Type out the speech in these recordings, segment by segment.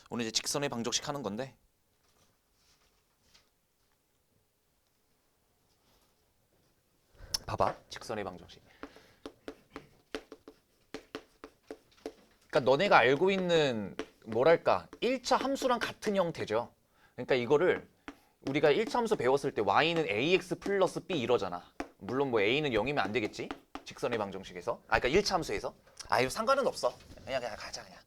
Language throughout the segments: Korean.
오늘 이제 직선의 방정식 하는 건데 봐봐. 직선의 방정식. 그러니까 너네가 알고 있는 뭐랄까 1차 함수랑 같은 형태죠. 그러니까 이거를 우리가 1차 함수 배웠을 때 y는 ax 플러스 b 이러잖아. 물론 뭐 a는 0이면 안 되겠지. 직선의 방정식에서. 그러니까 1차 함수에서. 이거 상관은 없어. 그냥 가자 그냥.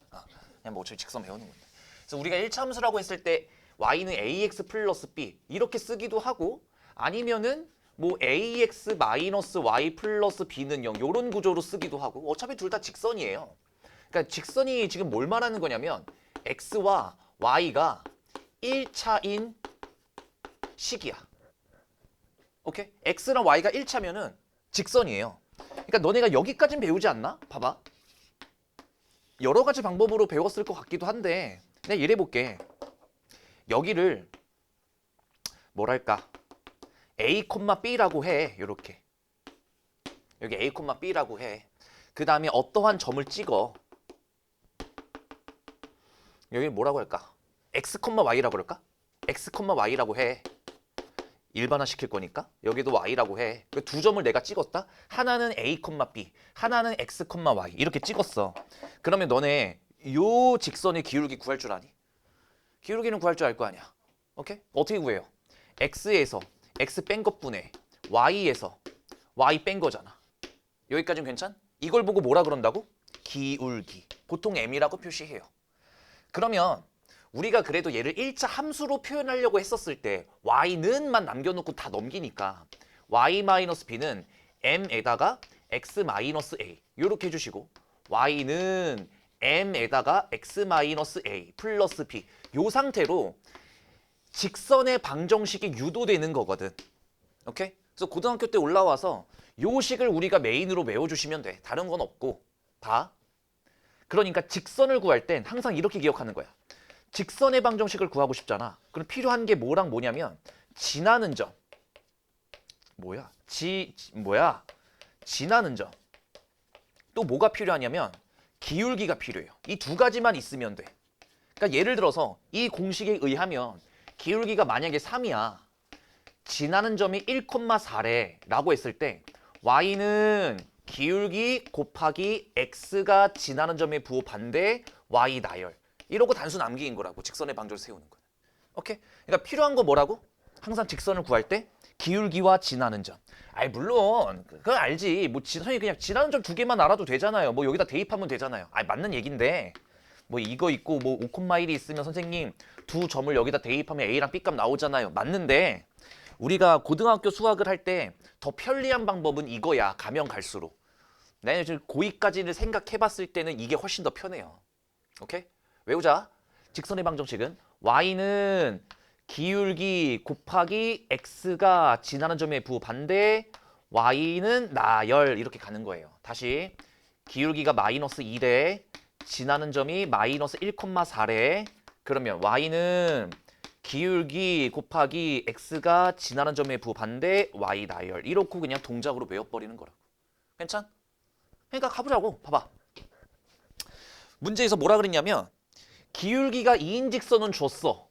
그냥 뭐 어차피 직선 배우는 건데. 그래서 우리가 1차 함수라고 했을 때 y는 ax 플러스 b 이렇게 쓰기도 하고 아니면은 뭐 ax 마이너스 y 플러스 b는 0 이런 구조로 쓰기도 하고 어차피 둘 다 직선이에요. 그러니까 직선이 지금 뭘 말하는 거냐면 x와 y가 1차인 식이야. 오케이? x랑 y가 1차면은 직선이에요. 그러니까 너네가 여기까진 배우지 않나? 봐봐. 여러 가지 방법으로 배웠을 것 같기도 한데 내가 예를 해볼게. 여기를 뭐랄까 a, b라고 해. 요렇게. 여기 a, b라고 해. 그 다음에 어떠한 점을 찍어. 여기 뭐라고 할까? x, y라고 그럴까? x, y라고 해. 일반화 시킬 거니까 여기도 y라고 해. 그 두 점을 내가 찍었다. 하나는 a, b, 하나는 x, y 이렇게 찍었어. 그러면 너네 요 직선의 기울기 구할 줄 아니? 기울기는 구할 줄 알 거 아니야. 오케이? 어떻게 구해요? x에서 x 뺀 것분에 y에서 y 뺀 거잖아. 여기까지는 괜찮? 이걸 보고 뭐라 그런다고? 기울기. 보통 m이라고 표시해요. 그러면 우리가 그래도 얘를 1차 함수로 표현하려고 했었을 때 y는만 남겨놓고 다 넘기니까 y-b는 m에다가 x-a 이렇게 해주시고 y는 m에다가 x-a 플러스 b 요 상태로 직선의 방정식이 유도되는 거거든. 오케이? 그래서 고등학교 때 올라와서 요 식을 우리가 메인으로 외워주시면 돼. 다른 건 없고. 봐. 그러니까 직선을 구할 땐 항상 이렇게 기억하는 거야. 직선의 방정식을 구하고 싶잖아. 그럼 필요한 게 뭐랑 뭐냐면 지나는 점. 지나는 점. 또 뭐가 필요하냐면 기울기가 필요해요. 이 두 가지만 있으면 돼. 그러니까 예를 들어서 이 공식에 의하면 기울기가 만약에 3이야. 지나는 점이 1,4래 라고 했을 때 y는 기울기 곱하기 x가 지나는 점의 부호 반대 y 나열 이러고 단수 남기인 거라고. 직선의 방정을 세우는 거야. 오케이? 그러니까 필요한 거 뭐라고? 항상 직선을 구할 때 기울기와 지나는 점. 물론 그건 알지. 뭐 선생님 그냥 지나는 점 두 개만 알아도 되잖아요. 뭐 여기다 대입하면 되잖아요. 맞는 얘긴데 뭐 이거 있고 뭐 5,1이 있으면 선생님 두 점을 여기다 대입하면 a랑 b값 나오잖아요. 맞는데 우리가 고등학교 수학을 할 때 더 편리한 방법은 이거야. 가면 갈수록. 내가 지금 고2까지를 생각해봤을 때는 이게 훨씬 더 편해요. 오케이? 외우자. 직선의 방정식은 y는 기울기 곱하기 x가 지나는 점의 부호 반대 y는 나열 이렇게 가는 거예요. 다시 기울기가 마이너스 2래 지나는 점이 마이너스 1,4래 그러면 y는 기울기 곱하기 x가 지나는 점의 부호 반대 y 나열 이렇게 그냥 동작으로 외워버리는 거라고. 괜찮? 그러니까 가보자고. 봐봐. 문제에서 뭐라 그랬냐면 기울기가 2인 직선은 줬어.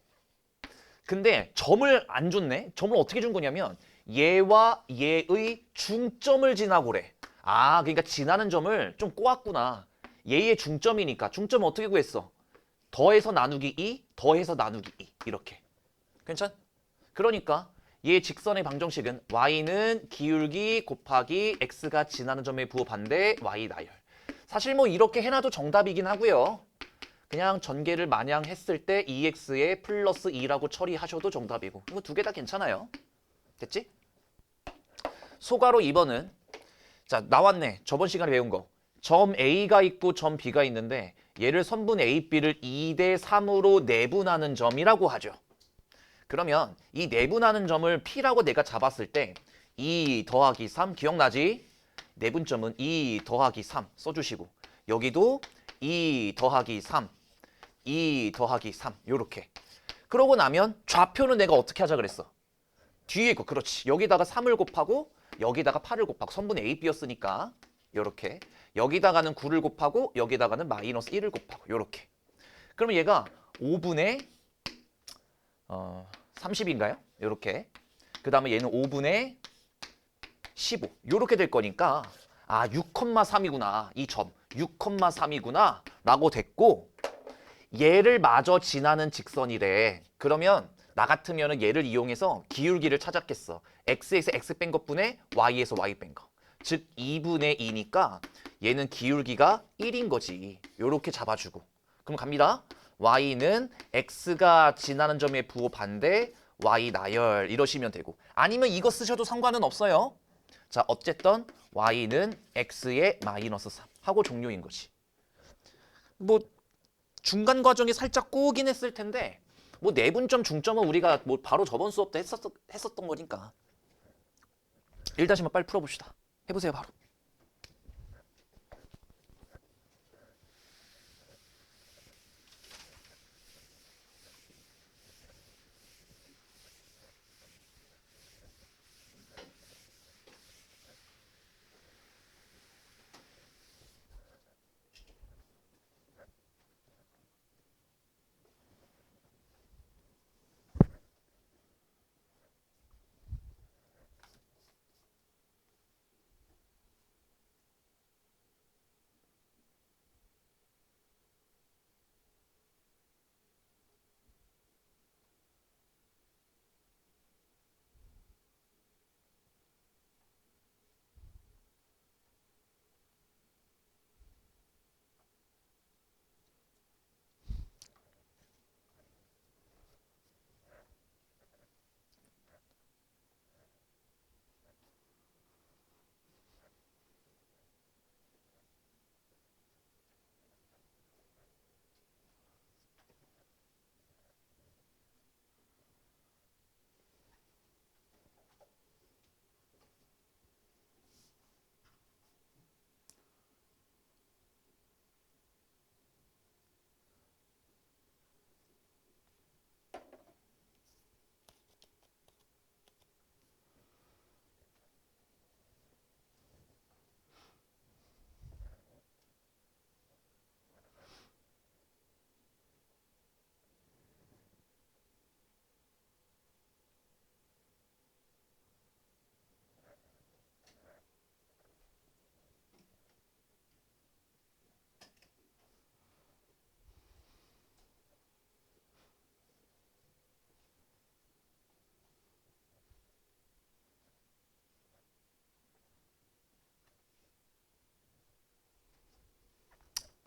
근데 점을 안 줬네. 점을 어떻게 준 거냐면 얘와 얘의 중점을 지나고래. 그러니까 지나는 점을 좀 꼬았구나. 얘의 중점이니까 중점을 어떻게 구했어? 더해서 나누기 2, 더해서 나누기 2 이렇게. 괜찮? 그러니까 얘 직선의 방정식은 y는 기울기 곱하기 x가 지나는 점의 부호 반대 y 나열. 사실 뭐 이렇게 해놔도 정답이긴 하고요. 그냥 전개를 마냥 했을 때 2x에 플러스 2라고 처리하셔도 정답이고 이거 두 개 다 괜찮아요. 됐지? 소가로 2번은 자 나왔네. 저번 시간에 배운 거. 점 A가 있고 점 B가 있는데 얘를 선분 A, B를 2대 3으로 내분하는 점이라고 하죠. 그러면 이 내분하는 점을 P라고 내가 잡았을 때 2 더하기 3 기억나지? 내분점은 2 더하기 3 써주시고 여기도 2 더하기 3 2 더하기 3 요렇게. 그러고 나면 좌표는 내가 어떻게 하자 그랬어? 뒤에 거 그렇지. 여기다가 3을 곱하고 여기다가 8을 곱하고 선분 A, B였으니까 요렇게. 여기다가는 9를 곱하고 여기다가는 마이너스 1을 곱하고 요렇게. 그러면 얘가 5분의 30인가요? 이렇게. 그 다음에 얘는 5분의 15. 이렇게 될 거니까 6,3이구나. 이 점 6,3이구나 라고 됐고 얘를 마저 지나는 직선이래. 그러면 나 같으면 얘를 이용해서 기울기를 찾았겠어. x에서 x 뺀 것분의 y에서 y 뺀 거. 즉 2분의 2니까 얘는 기울기가 1인 거지. 요렇게 잡아주고. 그럼 갑니다. y는 x가 지나는 점의 부호 반대 y 나열 이러시면 되고. 아니면 이거 쓰셔도 상관은 없어요. 자, 어쨌든 y는 x의 마이너스 3 하고 종료인 거지. 뭐 중간 과정이 살짝 꼬긴 했을 텐데 뭐 내분점 중점은 우리가 뭐 바로 저번 수업 때 했었던 거니까 1-만 빨리 풀어봅시다. 해보세요 바로.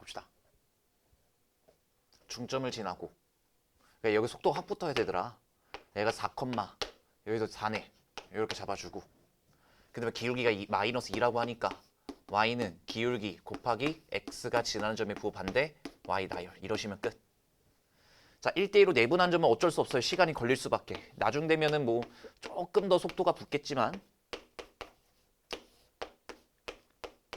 봅시다. 중점을 지나고 그러니까 여기 속도가 확 붙어야 되더라. 얘가 4, 여기도 4네. 이렇게 잡아주고 그 다음에 기울기가 마이너스 2라고 하니까 y는 기울기 곱하기 x가 지나는 점의 부호 반대 y 나열 이러시면 끝. 자, 1대1로 내분한 점은 어쩔 수 없어요. 시간이 걸릴 수밖에. 나중 되면은 뭐 조금 더 속도가 붙겠지만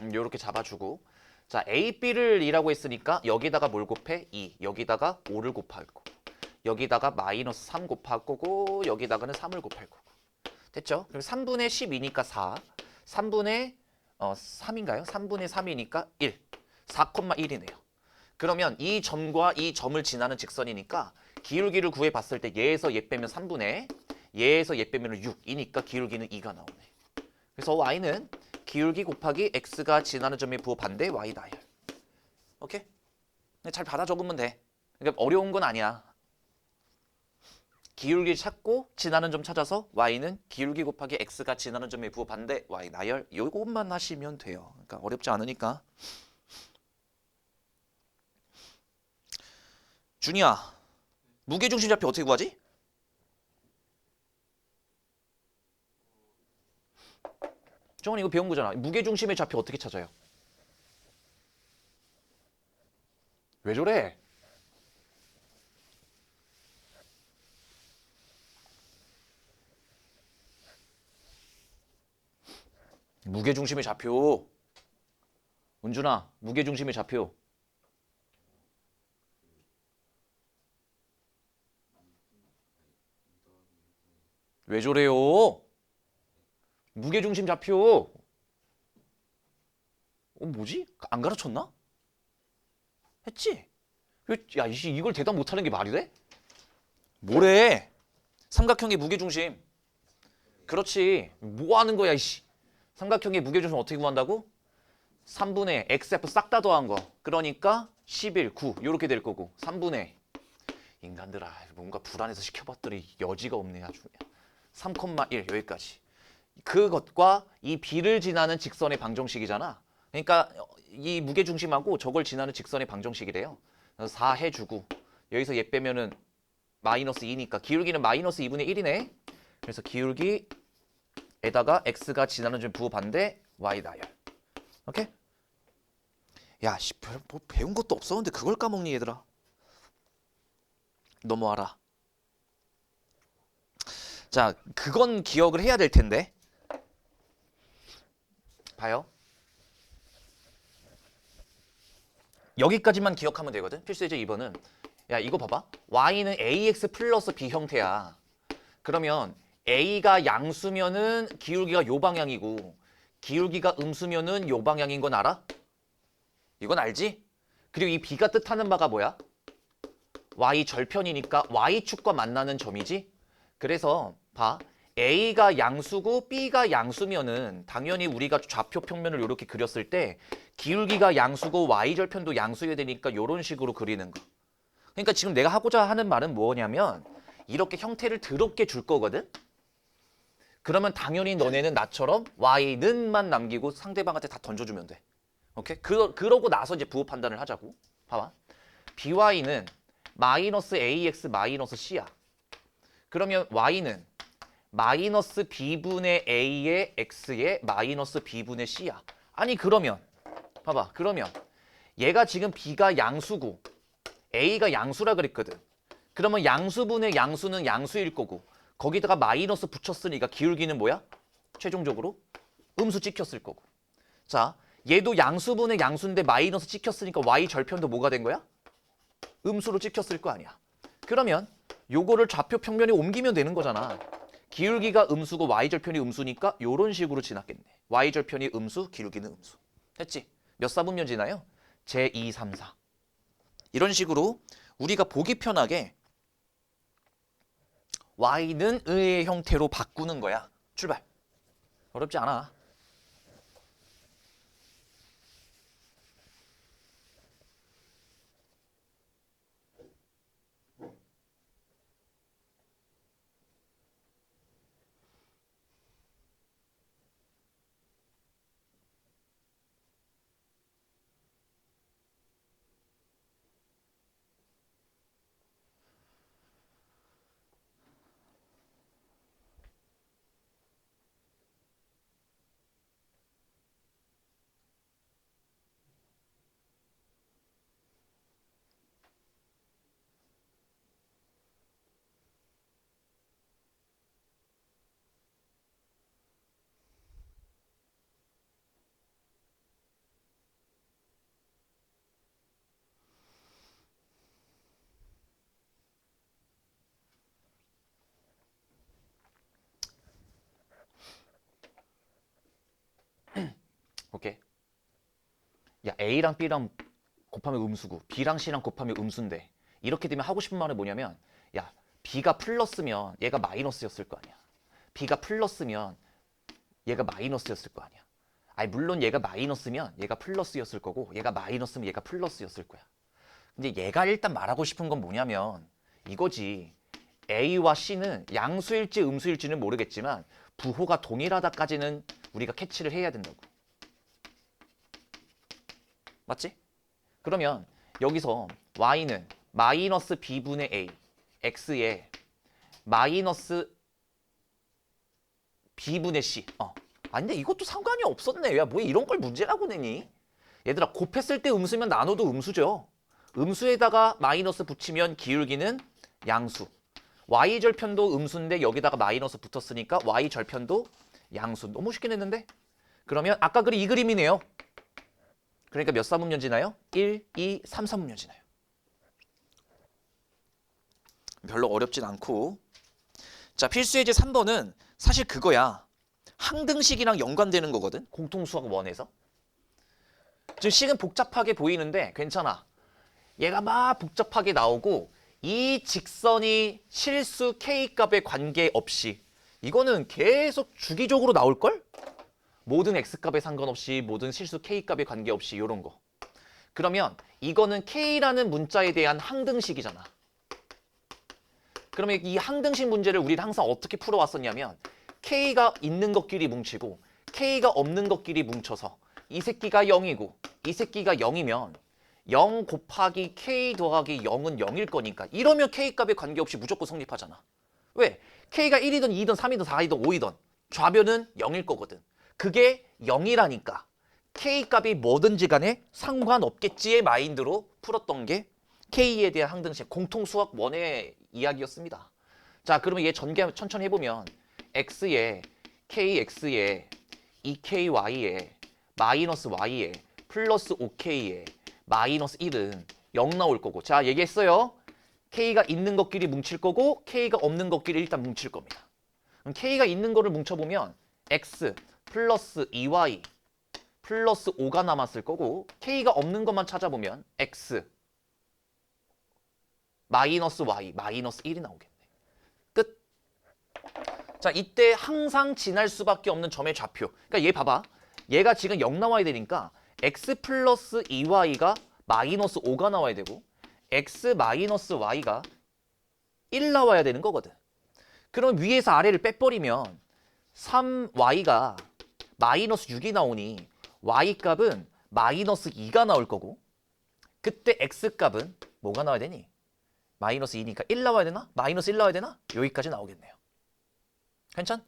이렇게 잡아주고 자, a, b를 2라고 했으니까 여기다가 뭘 곱해? 2. 여기다가 5를 곱할 거고 여기다가 마이너스 3 곱할 거고 여기다가는 3을 곱할 거고 됐죠? 그럼 3분의 12니까 4 3분의 3인가요? 3분의 3이니까 1 4,1이네요. 그러면 이 점과 이 점을 지나는 직선이니까 기울기를 구해봤을 때 얘에서 얘 빼면 3분의 얘에서 얘 빼면 6이니까 기울기는 2가 나오네. 그래서 y는 기울기 곱하기 x가 지나는 점의 부호 반대 y 나열. 오케이? 잘 받아 적으면 돼. 그러니까 어려운 건 아니야. 기울기 찾고 지나는 점 찾아서 y는 기울기 곱하기 x가 지나는 점의 부호 반대 y 나열 요것만 하시면 돼요. 그러니까 어렵지 않으니까. 준이야, 무게중심 좌표 어떻게 구하지? 정원 이거 배운 거잖아. 무게중심의 좌표 어떻게 찾아요? 왜 저래? 무게중심의 좌표. 은준아, 무게중심의 좌표. 왜 저래요? 무게중심 좌표. 뭐지? 안 가르쳤나? 했지? 야, 이걸 대답 못하는 게 말이 돼? 뭐래? 삼각형의 무게중심. 그렇지. 뭐 하는 거야, 이씨. 삼각형의 무게중심 어떻게 구한다고? 3분의 XF 싹 다 더한 거. 그러니까 11, 9 이렇게 될 거고 3분의 인간들아 뭔가 불안해서 시켜봤더니 여지가 없네 아주 그냥. 3,1 여기까지. 그것과 이 B를 지나는 직선의 방정식이잖아. 그러니까 이 무게중심하고 저걸 지나는 직선의 방정식이래요. 4 해주고 여기서 얘 빼면은 마이너스 2니까 기울기는 마이너스 2분의 1이네. 그래서 기울기에다가 X가 지나는 점 부호반대 Y 나열. 오케이? 야, 씨, 뭐 배운 것도 없었는데 그걸 까먹니 얘들아. 넘어와라. 자, 그건 기억을 해야 될 텐데. 봐요. 여기까지만 기억하면 되거든. 필수예제 2번은. 야, 이거 봐봐. y는 ax 플러스 b 형태야. 그러면 a가 양수면은 기울기가 요 방향이고 기울기가 음수면은 요 방향인 건 알아? 이건 알지? 그리고 이 b가 뜻하는 바가 뭐야? y 절편이니까 y축과 만나는 점이지? 그래서 봐. a가 양수고 b가 양수면은 당연히 우리가 좌표 평면을 이렇게 그렸을 때 기울기가 양수고 y절편도 양수여야 되니까 이런 식으로 그리는 거. 그러니까 지금 내가 하고자 하는 말은 뭐냐면 이렇게 형태를 더럽게 줄 거거든? 그러면 당연히 너네는 나처럼 y는만 남기고 상대방한테 다 던져주면 돼. 오케이? 그러고 나서 이제 부호 판단을 하자고. 봐봐. by는 마이너스 ax 마이너스 c야. 그러면 y는 마이너스 b분의 a의 x의 마이너스 b분의 c야. 아니 그러면 봐봐. 그러면 얘가 지금 b가 양수고 a가 양수라 그랬거든. 그러면 양수분의 양수는 양수일 거고 거기다가 마이너스 붙였으니까 기울기는 뭐야? 최종적으로 음수 찍혔을 거고. 자, 얘도 양수분의 양수인데 마이너스 찍혔으니까 y 절편도 뭐가 된 거야? 음수로 찍혔을 거 아니야. 그러면 요거를 좌표 평면에 옮기면 되는 거잖아. 기울기가 음수고 y절편이 음수니까 요런 식으로 지났겠네. y절편이 음수, 기울기는 음수. 됐지? 몇 사분면 지나요? 제2, 3, 4. 이런 식으로 우리가 보기 편하게 y는 의의 형태로 바꾸는 거야. 출발. 어렵지 않아. 오케이. 야, A랑 B랑 곱하면 음수고 B랑 C랑 곱하면 음수인데 이렇게 되면 하고 싶은 말은 뭐냐면 야, B가 플러스면 얘가 마이너스였을 거 아니야. B가 플러스면 얘가 마이너스였을 거 아니야. 아니 물론 얘가 마이너스면 얘가 플러스였을 거고 얘가 마이너스면 얘가 플러스였을 거야. 근데 얘가 일단 말하고 싶은 건 뭐냐면 이거지. A와 C는 양수일지 음수일지는 모르겠지만 부호가 동일하다까지는 우리가 캐치를 해야 된다고. 맞지? 그러면 여기서 y는 마이너스 b분의 a, x에 마이너스 b분의 c. 아니 근데 이것도 상관이 없었네. 야, 뭐 이런 걸 문제라고 내니? 얘들아, 곱했을 때 음수면 나눠도 음수죠. 음수에다가 마이너스 붙이면 기울기는 양수. y절편도 음수인데 여기다가 마이너스 붙었으니까 y절편도 양수. 너무 쉽게 냈는데? 그러면 아까 그린 이 그림이네요. 그러니까 몇 사분면 지나요? 1, 2, 3 사분면 지나요. 별로 어렵진 않고. 자, 필수예제 3번은 사실 그거야. 항등식이랑 연관되는 거거든. 공통수학 원에서. 지금 식은 복잡하게 보이는데 괜찮아. 얘가 막 복잡하게 나오고 이 직선이 실수 K값에 관계없이 이거는 계속 주기적으로 나올걸? 모든 X값에 상관없이 모든 실수 K값에 관계없이 이런 거. 그러면 이거는 K라는 문자에 대한 항등식이잖아. 그러면 이 항등식 문제를 우리는 항상 어떻게 풀어왔었냐면 K가 있는 것끼리 뭉치고 K가 없는 것끼리 뭉쳐서 이 새끼가 0이고 이 새끼가 0이면 0 곱하기 K 더하기 0은 0일 거니까 이러면 K값에 관계없이 무조건 성립하잖아. 왜? K가 1이든 2든 3이든 4이든 5이든 좌변은 0일 거거든. 그게 0이라니까 K값이 뭐든지 간에 상관없겠지의 마인드로 풀었던 게 K에 대한 항등식 공통수학 원의 이야기였습니다. 자, 그러면 얘 전개 천천히 해보면 X에 KX에 2KY에 마이너스 Y에 플러스 5K에 마이너스 1은 0 나올 거고. 자, 얘기했어요. K가 있는 것끼리 뭉칠 거고 K가 없는 것끼리 일단 뭉칠 겁니다. 그럼 K가 있는 거를 뭉쳐보면 X 플러스 2Y 플러스 5가 남았을 거고 K가 없는 것만 찾아보면 X 마이너스 Y 마이너스 1이 나오겠네. 끝. 자, 이때 항상 지날 수밖에 없는 점의 좌표. 그러니까 얘 봐봐. 얘가 지금 0 나와야 되니까 X 플러스 2Y가 마이너스 5가 나와야 되고 X 마이너스 Y가 1 나와야 되는 거거든. 그럼 위에서 아래를 빼버리면 3Y가 마이너스 6이 나오니 Y값은 마이너스 2가 나올 거고 그때 X값은 뭐가 나와야 되니? 마이너스 2니까 1 나와야 되나? 마이너스 1 나와야 되나? 여기까지 나오겠네요. 괜찮?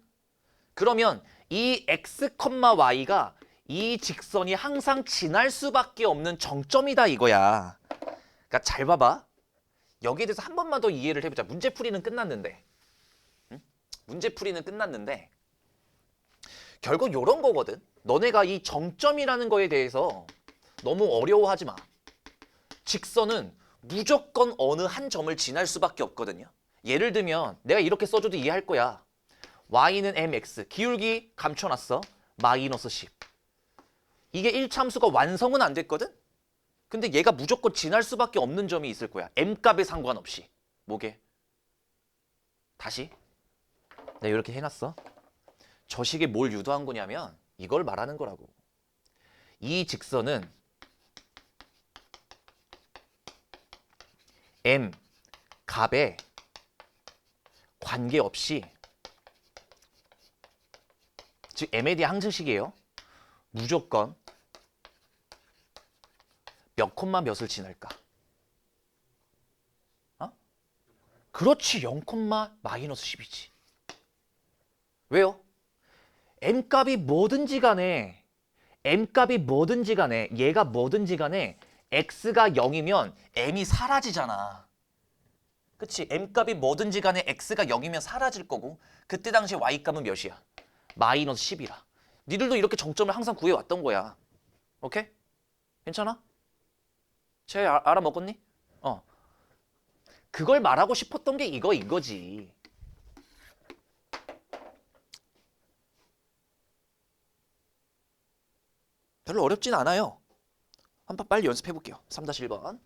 그러면 이 X, Y가 이 직선이 항상 지날 수밖에 없는 정점이다 이거야. 그러니까 잘 봐봐. 여기에 대해서 한 번만 더 이해를 해보자. 문제풀이는 끝났는데. 응? 문제풀이는 끝났는데 결국 이런 거거든. 너네가 이 정점이라는 거에 대해서 너무 어려워하지 마. 직선은 무조건 어느 한 점을 지날 수밖에 없거든요. 예를 들면 내가 이렇게 써줘도 이해할 거야. y는 mx, 기울기 감춰놨어. 마이너스 10. 이게 1참수가 완성은 안 됐거든? 근데 얘가 무조건 지날 수밖에 없는 점이 있을 거야. m값에 상관없이. 뭐게? 다시. 내가 이렇게 해놨어. 저 식에 뭘 유도한 거냐면 이걸 말하는 거라고. 이 직선은 m 값에 관계없이 즉 m에 대한 항등식이에요. 무조건 몇 콤마 몇을 지날까? 어? 그렇지. 0 콤마 마이너스 10이지. 왜요? m값이 뭐든지 간에 얘가 뭐든지 간에 x가 0이면 m이 사라지잖아. 그치? m값이 뭐든지 간에 x가 0이면 사라질 거고 그때 당시 y값은 몇이야? 마이너스 10이라. 니들도 이렇게 정점을 항상 구해왔던 거야. 오케이? 괜찮아? 쟤 알아먹었니? 어. 그걸 말하고 싶었던 게 이거지. 별로 어렵진 않아요. 한번 빨리 연습해 볼게요. 3-1번.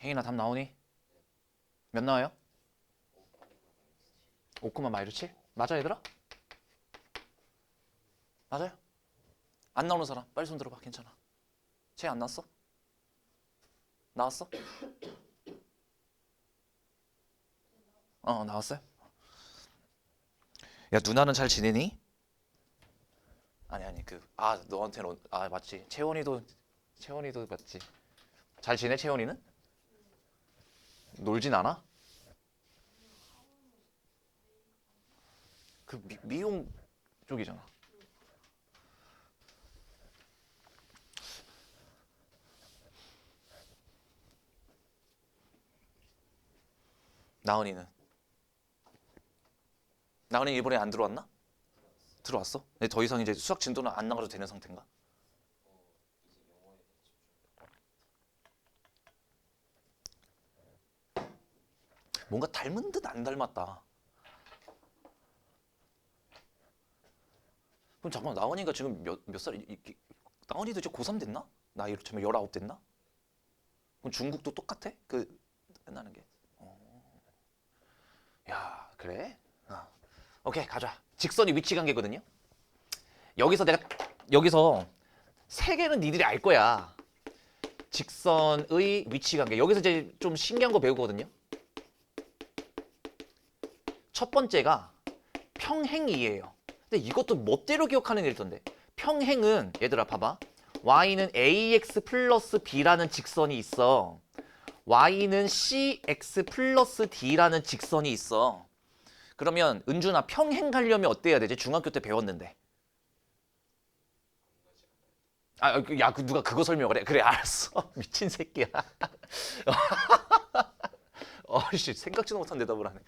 행인아 답 나오니? 몇 나와요? 5,-7? 맞아 얘들아? 맞아요? 안 나오는 사람 빨리 손 들어봐. 괜찮아. 쟤 안 나왔어? 나왔어? 나왔어요? 야 누나는 잘 지내니? 아니 너한테는 맞지. 채원이도 맞지. 잘 지내 채원이는? 놀진 않아? 그 미용 쪽이잖아. 나은이는? 나은이 이번에 안 들어왔나? 들어왔어? 근데 더 이상 이제 수학 진도는 안 나가도 되는 상태인가? 뭔가 닮은 듯 안 닮았다. 그럼 잠깐만 나은이가 지금 몇 살? 나은이도 이제 고3 됐나? 나이로 치면 19 됐나? 그럼 중국도 똑같아? 그 끝나는 게. 야 그래? 오케이 가자. 직선이 위치 관계거든요. 여기서 세 개는 니들이 알 거야. 직선의 위치 관계. 여기서 이제 좀 신기한 거 배우거든요. 첫 번째가 평행이에요. 근데 이것도 멋대로 기억하는 게 있던데. 평행은 얘들아 봐봐. y는 ax 플러스 b라는 직선이 있어. y는 cx 플러스 d라는 직선이 있어. 그러면 은준아 평행 가려면 어때야 되지? 중학교 때 배웠는데. 그 누가 그거 설명을 해? 그래 알았어. 미친 새끼야. 어이씨 생각지도 못한 대답을 하네.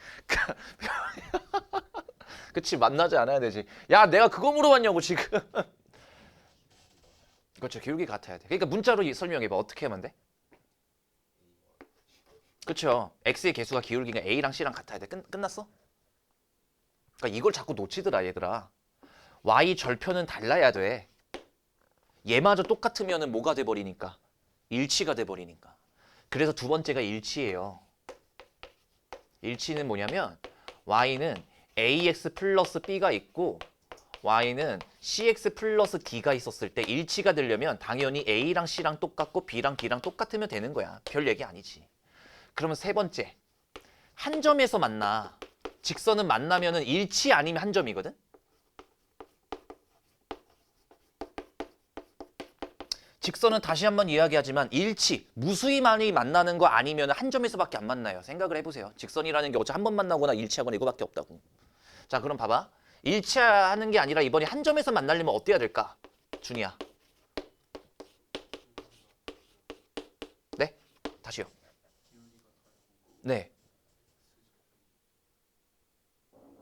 그치 만나지 않아야 되지. 야 내가 그거 물어봤냐고 지금. 그렇죠. 기울기 같아야 돼. 그러니까 문자로 설명해봐. 어떻게 하면 돼? 그렇죠. x의 개수가 기울기가 a랑 c랑 같아야 돼. 끝났어? 그러니까 이걸 자꾸 놓치더라 얘들아. y 절편은 달라야 돼. 얘마저 똑같으면 뭐가 돼버리니까? 일치가 돼버리니까. 그래서 두 번째가 일치예요. 일치는 뭐냐면 y는 ax 플러스 b가 있고 y는 cx 플러스 d가 있었을 때 일치가 되려면 당연히 a랑 c랑 똑같고 b랑 d랑 똑같으면 되는 거야. 별 얘기 아니지. 그러면 세 번째, 한 점에서 만나. 직선은 만나면은 일치 아니면 한 점이거든. 직선은 다시 한번 이야기하지만 일치, 무수히 많이 만나는 거 아니면 한 점에서밖에 안 만나요. 생각을 해보세요. 직선이라는 게 어차피 한 번 만나거나 일치하거나 이거밖에 없다고. 자 그럼 봐봐. 일치하는 게 아니라 이번에 한 점에서 만나려면 어때야 될까? 준이야. 네? 다시요. 네.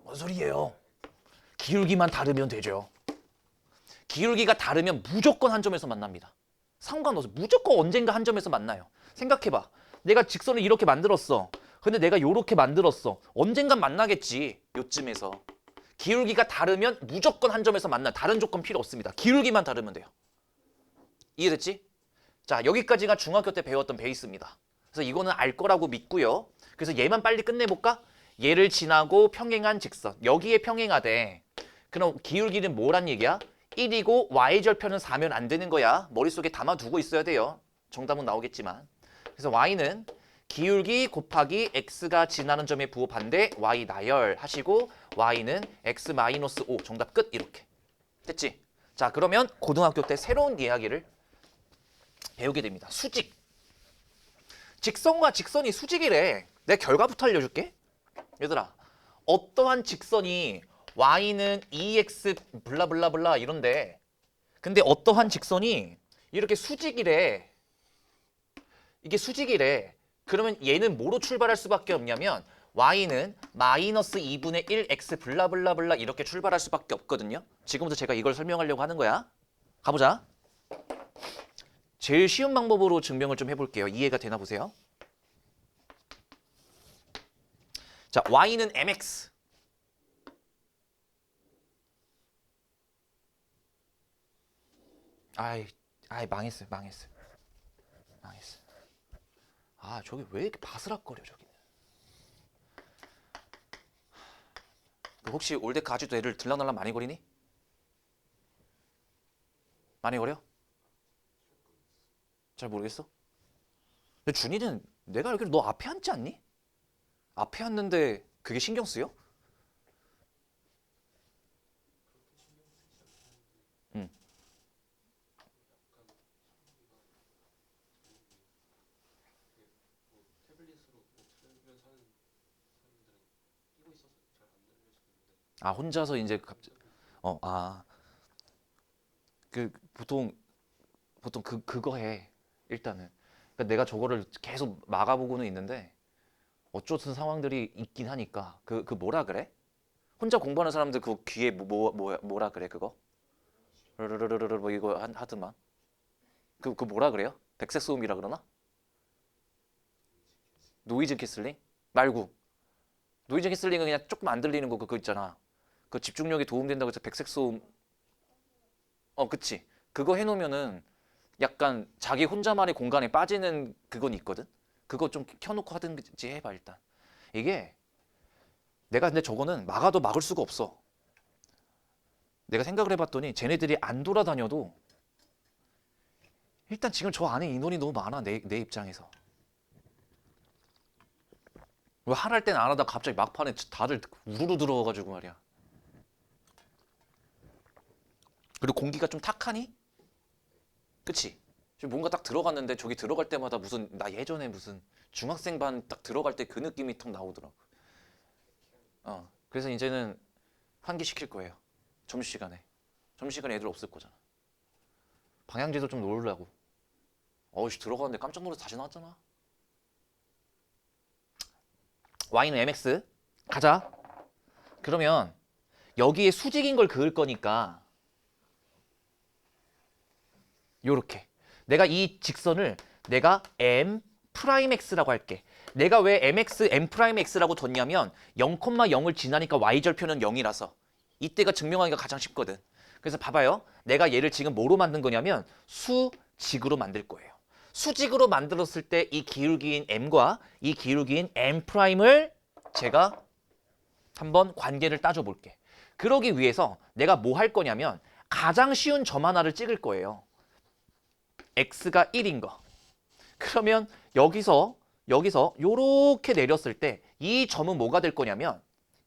뭔 소리예요? 기울기만 다르면 되죠. 기울기가 다르면 무조건 한 점에서 만납니다. 상관없어. 무조건 언젠가 한 점에서 만나요. 생각해봐. 내가 직선을 이렇게 만들었어. 근데 내가 이렇게 만들었어. 언젠간 만나겠지. 요쯤에서. 기울기가 다르면 무조건 한 점에서 만나. 다른 조건 필요 없습니다. 기울기만 다르면 돼요. 이해됐지? 자, 여기까지가 중학교 때 배웠던 베이스입니다. 그래서 이거는 알 거라고 믿고요. 그래서 얘만 빨리 끝내볼까? 얘를 지나고 평행한 직선. 여기에 평행하대. 그럼 기울기는 뭐란 얘기야? 1이고 y절편은 4면 안 되는 거야. 머릿속에 담아두고 있어야 돼요. 정답은 나오겠지만. 그래서 y는 기울기 곱하기 x가 지나는 점의 부호 반대 y 나열 하시고 y는 x-5 정답 끝 이렇게. 됐지? 자 그러면 고등학교 때 새로운 이야기를 배우게 됩니다. 수직. 직선과 직선이 수직이래. 내가 결과부터 알려줄게. 얘들아 어떠한 직선이 y는 2x 블라블라블라 이런데 근데 어떠한 직선이 이렇게 수직이래. 이게 수직이래. 그러면 얘는 뭐로 출발할 수밖에 없냐면 y는 마이너스 2분의 1x 블라블라블라 이렇게 출발할 수밖에 없거든요. 지금부터 제가 이걸 설명하려고 하는 거야. 가보자. 제일 쉬운 방법으로 증명을 좀 해볼게요. 이해가 되나 보세요. 자, y는 mx. 망했어요. 아, 저기 왜 이렇게 바스락거려, 저기. 너 혹시 올데카 아직도 애를 들락날락 많이 거리니? 많이 거려? 잘 모르겠어. 근데 준이는 내가 알기로 너 앞에 앉지 않니? 앞에 앉는데 그게 신경 쓰여? 응. 아, 혼자서 이제 갑자기 아, 그 보통 그거 해. 일단은. 그러니까 내가 저거를 계속 막아보고는 있는데 어쩌든 상황들이 있긴 하니까 그 뭐라 그래? 혼자 공부하는 사람들 그 귀에 뭐라 그래 그거? 르르르르르 뭐 이거 하더만. 그 뭐라 그래요? 백색 소음이라 그러나? 노이즈 캔슬링? 말고 노이즈 캔슬링은 그냥 조금 안 들리는 거 그거 있잖아. 그 집중력에 도움된다고 해서 백색 소음. 그치. 그거 해놓으면은 약간 자기 혼자만의 공간에 빠지는 그건 있거든. 그거 좀 켜놓고 하든지 해봐 일단. 이게 내가 근데 저거는 막아도 막을 수가 없어. 내가 생각을 해봤더니 쟤네들이 안 돌아다녀도 일단 지금 저 안에 인원이 너무 많아. 내 입장에서. 왜 하랄 땐 안 하다 갑자기 막판에 다들 우르르 들어와가지고 말이야. 그리고 공기가 좀 탁하니? 그치? 지금 뭔가 딱 들어갔는데 저기 들어갈 때마다 무슨 나 예전에 무슨 중학생 반 딱 들어갈 때 그 느낌이 턱 나오더라고. 그래서 이제는 환기시킬 거예요. 점심시간에. 점심시간에 애들 없을 거잖아. 방향제도 좀 놓으려고. 어우씨 들어가는데 깜짝 놀라서 다시 나왔잖아. Y는 mx 가자. 그러면 여기에 수직인 걸 그을 거니까 요렇게 내가 이 직선을 내가 m 프라임 x라고 할게. 내가 왜 mx m 프라임 x라고 뒀냐면 0,0을 지나니까 y절표는 0이라서 이때가 증명하기가 가장 쉽거든. 그래서 봐봐요. 내가 얘를 지금 뭐로 만든 거냐면 수직으로 만들 거예요. 수직으로 만들었을 때 이 기울기인 m과 이 기울기인 m 프라임을 제가 한번 관계를 따져 볼게. 그러기 위해서 내가 뭐 할 거냐면 가장 쉬운 점 하나를 찍을 거예요. x가 1인 거. 그러면 여기서 요렇게 내렸을 때 이 점은 뭐가 될 거냐면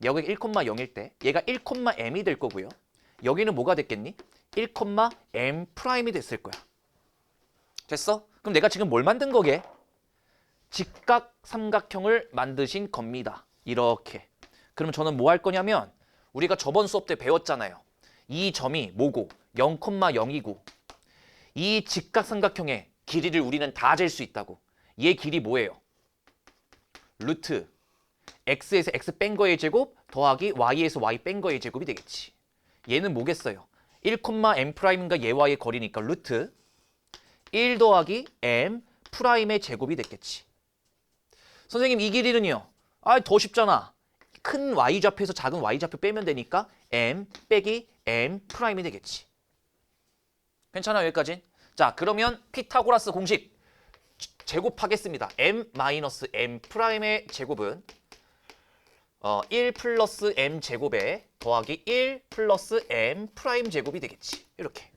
여기가 1,0일 때 얘가 1,m이 될 거고요. 여기는 뭐가 됐겠니? 1,m 프라임이 됐을 거야. 됐어? 그럼 내가 지금 뭘 만든 거게? 직각 삼각형을 만드신 겁니다. 이렇게. 그럼 저는 뭐 할 거냐면 우리가 저번 수업 때 배웠잖아요. 이 점이 뭐고 0,0이고 이 직각삼각형의 길이를 우리는 다 잴 수 있다고. 얘 길이 뭐예요? 루트 x에서 x 뺀 거의 제곱 더하기 y에서 y 뺀 거의 제곱이 되겠지. 얘는 뭐겠어요? 1,m'인가 얘와의 거리니까 루트 1 더하기 m 프라임의 제곱이 됐겠지. 선생님 이 길이는요? 더 쉽잖아. 큰 y좌표에서 작은 y좌표 빼면 되니까 m 빼기 m 프라임이 되겠지. 괜찮아 여기까지? 자 그러면 피타고라스 공식 제곱하겠습니다. m 프라임의 제곱은 1 플러스 m 제곱에 더하기 1 플러스 m 프라임 제곱이 되겠지. 이렇게.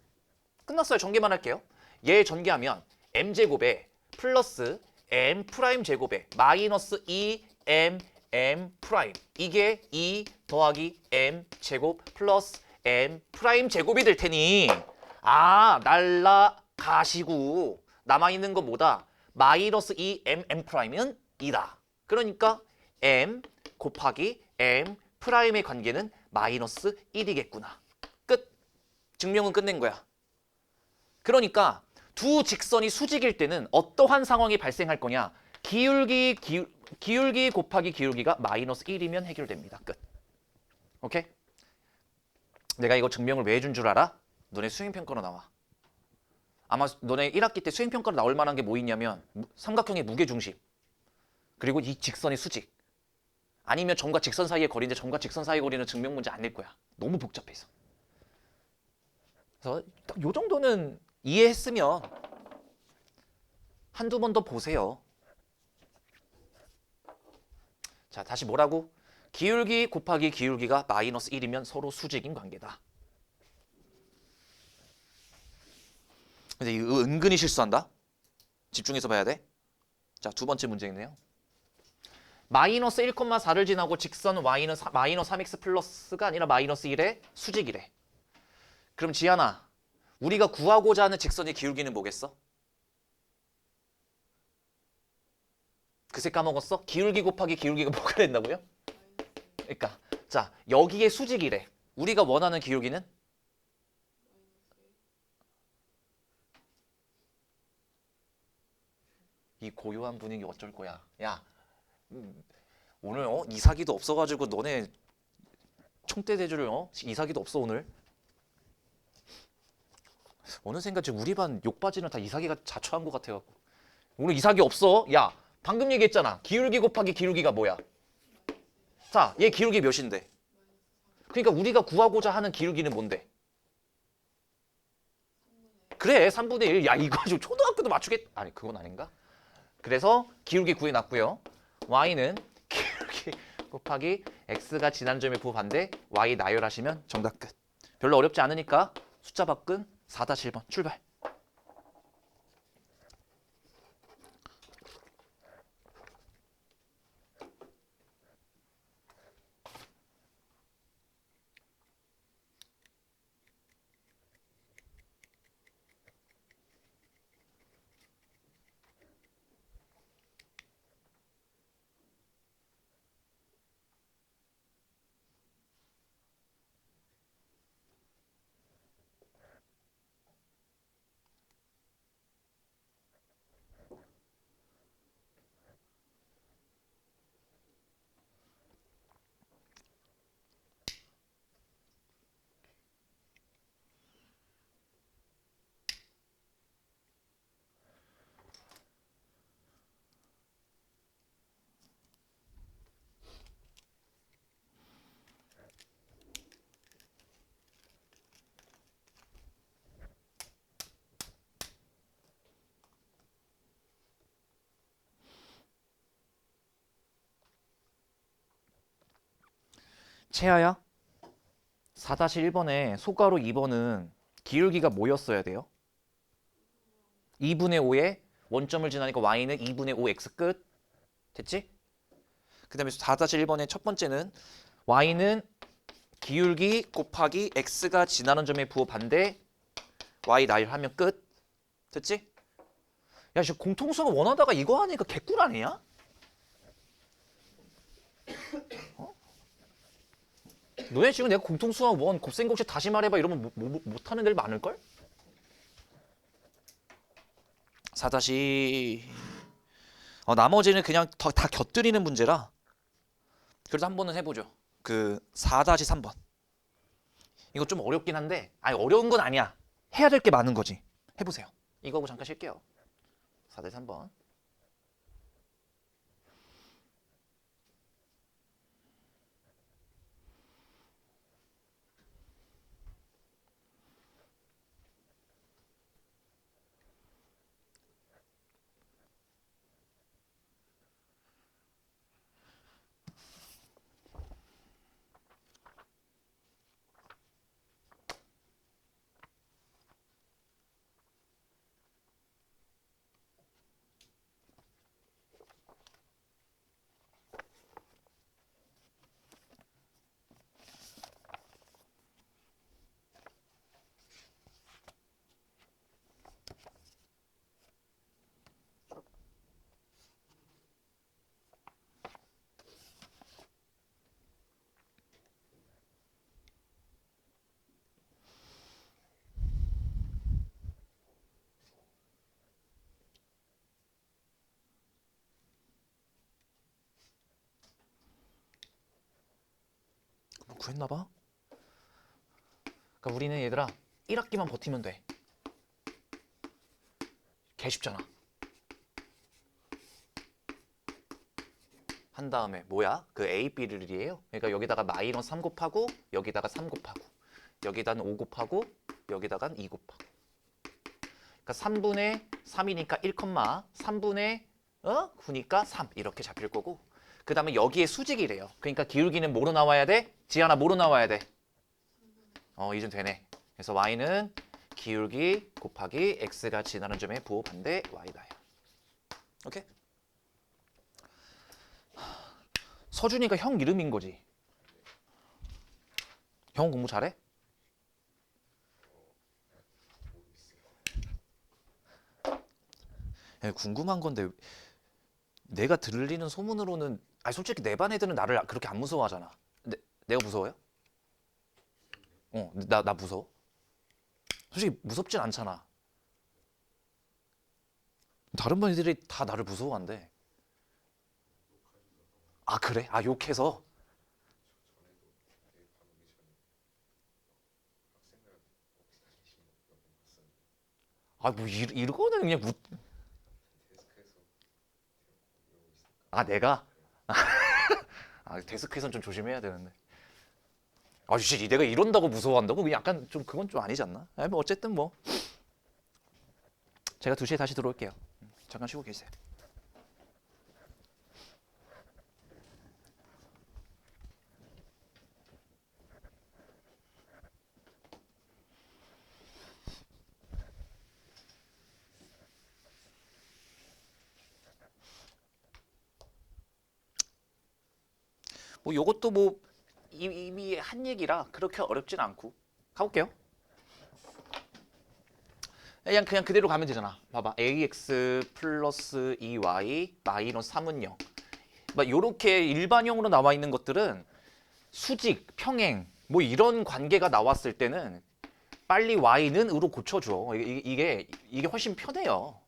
끝났어요. 전개만 할게요. 얘 전개하면 m 제곱에 플러스 m 프라임 제곱에 마이너스 2m m 프라임. 이게 2 더하기 m 제곱 플러스 m 프라임 제곱이 될 테니 날라가시고 남아있는 거 뭐다? 마이너스 2m m 프라임은 2다. 그러니까 m 곱하기 m 프라임의 관계는 마이너스 1이겠구나. 끝. 증명은 끝낸 거야. 그러니까 두 직선이 수직일 때는 어떠한 상황이 발생할 거냐? 기울기 곱하기 기울기가 마이너스 1이면 해결됩니다. 끝. 오케이? 내가 이거 증명을 왜 해준 줄 알아? 너네 수행평가로 나와. 아마 너네 1학기 때 수행평가로 나올 만한 게 뭐 있냐면 삼각형의 무게중심 그리고 이 직선의 수직 아니면 점과 직선 사이의 거리인데 점과 직선 사이의 거리는 증명 문제 안 낼 거야. 너무 복잡해서. 그래서 딱 요 정도는 이해했으면 한두 번 더 보세요. 자, 다시 뭐라고? 기울기 곱하기 기울기가 마이너스 1이면 서로 수직인 관계다. 근데 이거 은근히 실수한다. 집중해서 봐야 돼. 자, 두 번째 문제인데요. 마이너스 1,4를 지나고 직선 y는 마이너스 3x 플러스가 아니라 마이너스 1의 수직이래. 그럼 지한아, 우리가 구하고자 하는 직선의 기울기는 뭐겠어? 그새 까먹었어? 기울기 곱하기 기울기가 뭐가 된다고요? 그러니까 자, 여기에 수직이래. 우리가 원하는 기울기는? 이 고요한 분위기 어쩔 거야. 야, 오늘 이사기도 없어가지고 너네 총대 대주를 이사기도 없어 오늘. 어느샌가 지금 우리 반 욕바지는 다 이사기가 자초한 것 같아갖고 오늘 이사기 없어. 야, 방금 얘기했잖아. 기울기 곱하기 기울기가 뭐야? 자, 얘 기울기 몇인데? 그러니까 우리가 구하고자 하는 기울기는 뭔데? 그래, 3분의 1. 야, 이거 지금 초등학교도 맞추겠... 아니, 그건 아닌가? 그래서 기울기 구해놨고요. y는 기울기 곱하기 x가 지난 점의 부호반대 y 나열하시면 정답 끝. 별로 어렵지 않으니까 숫자 바꾼 4-1번 출발. 채아야, 4-1번에 소가로 2번은 기울기가 뭐였어야 돼요? 2분의 5에 원점을 지나니까 y는 2분의 5x 끝. 됐지? 그 다음에 4-1번의 첫 번째는 y는 기울기 곱하기 x가 지나는 점의 부호 반대 y 나열하면 끝. 됐지? 야, 지금 공통수학을 원하다가 이거 하니까 개꿀 아니야? 너네 지금 내가 공통수학 원 곱셈공식 다시 말해봐 이러면 못하는 애들 많을걸? 4 나머지는 그냥 다 곁들이는 문제라 그래도 한 번은 해보죠. 그 4-3번 이거 좀 어렵긴 한데 아니 어려운 건 아니야. 해야 될 게 많은 거지. 해보세요. 이거 하고 잠깐 쉴게요. 4-3번 뭐 구했나봐? 그러니까 우리는 얘들아 1학기만 버티면 돼. 개 쉽잖아. 한 다음에 뭐야? 그 A, B를이에요. 그러니까 여기다가 마이너스 3 곱하고 여기다가 3 곱하고 여기다는 5 곱하고 여기다간 2 곱하고 그러니까 3분의 3이니까 1, 3분의 9니까 3 이렇게 잡힐 거고 그 다음에 여기에 수직이래요. 그러니까 기울기는 뭐로 나와야 돼? 지하나 뭐로 나와야 돼? 이쯤 되네. 그래서 y는 기울기 곱하기 x가 지나는 점의 부호 반대 y다. 오케이? 서준이가 형 이름인 거지. 형 공부 잘해? 궁금한 건데 내가 들리는 소문으로는 솔직히 내 반 애들은 나를 그렇게 안 무서워하잖아. 내가 무서워요? 나 무서워? 솔직히 무섭진 않잖아. 다른 반 애들이 다 나를 무서워한대. 아 그래? 욕해서? 뭐 이거는 그냥 내가? 데스크에선 좀 조심해야 되는데. 진짜 내가 이런다고 무서워한다고? 약간 좀 그건 좀 아니지 않나? 뭐 어쨌든 뭐 제가 2시에 다시 들어올게요. 잠깐 쉬고 계세요. 뭐 요것도 뭐 이미 한 얘기라 그렇게 어렵진 않고 가볼게요. 그냥 그대로 가면 되잖아. 봐봐. ax 플러스 2y 마이너스 3은 0. 막 요렇게 일반형으로 나와 있는 것들은 수직, 평행 뭐 이런 관계가 나왔을 때는 빨리 y는 으로 고쳐줘. 이게 훨씬 편해요.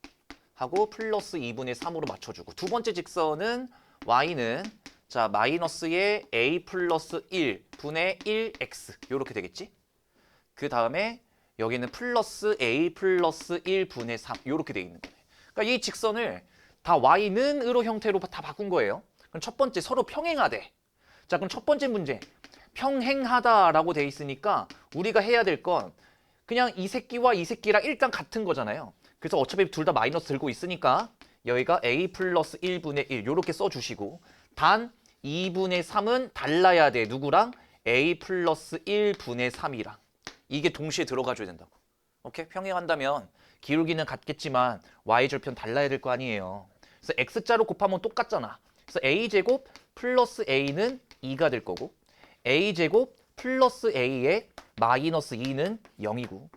하고 플러스 2분의 3으로 맞춰주고 두 번째 직선은 y는 자 마이너스의 a 플러스 1 분의 1x 요렇게 되겠지. 그 다음에 여기는 플러스 a 플러스 1 분의 3 요렇게 돼 있는 거네. 그러니까 이 직선을 다 y는 으로 형태로 다 바꾼 거예요. 그럼 첫 번째 서로 평행하대. 자 그럼 첫 번째 문제 평행하다라고 돼 있으니까 우리가 해야 될 건 그냥 이 새끼와 이 새끼랑 일단 같은 거잖아요. 그래서 어차피 둘 다 마이너스 들고 있으니까 여기가 a 플러스 1분의 1 요렇게 써주시고 단 2분의 3은 달라야 돼. 누구랑? a 플러스 1분의 3이랑. 이게 동시에 들어가줘야 된다고. 오케이? 평행한다면 기울기는 같겠지만 y절편 달라야 될 거 아니에요. 그래서 x자로 곱하면 똑같잖아. 그래서 a제곱 플러스 a는 2가 될 거고 a제곱 플러스 a의 마이너스 2는 0이고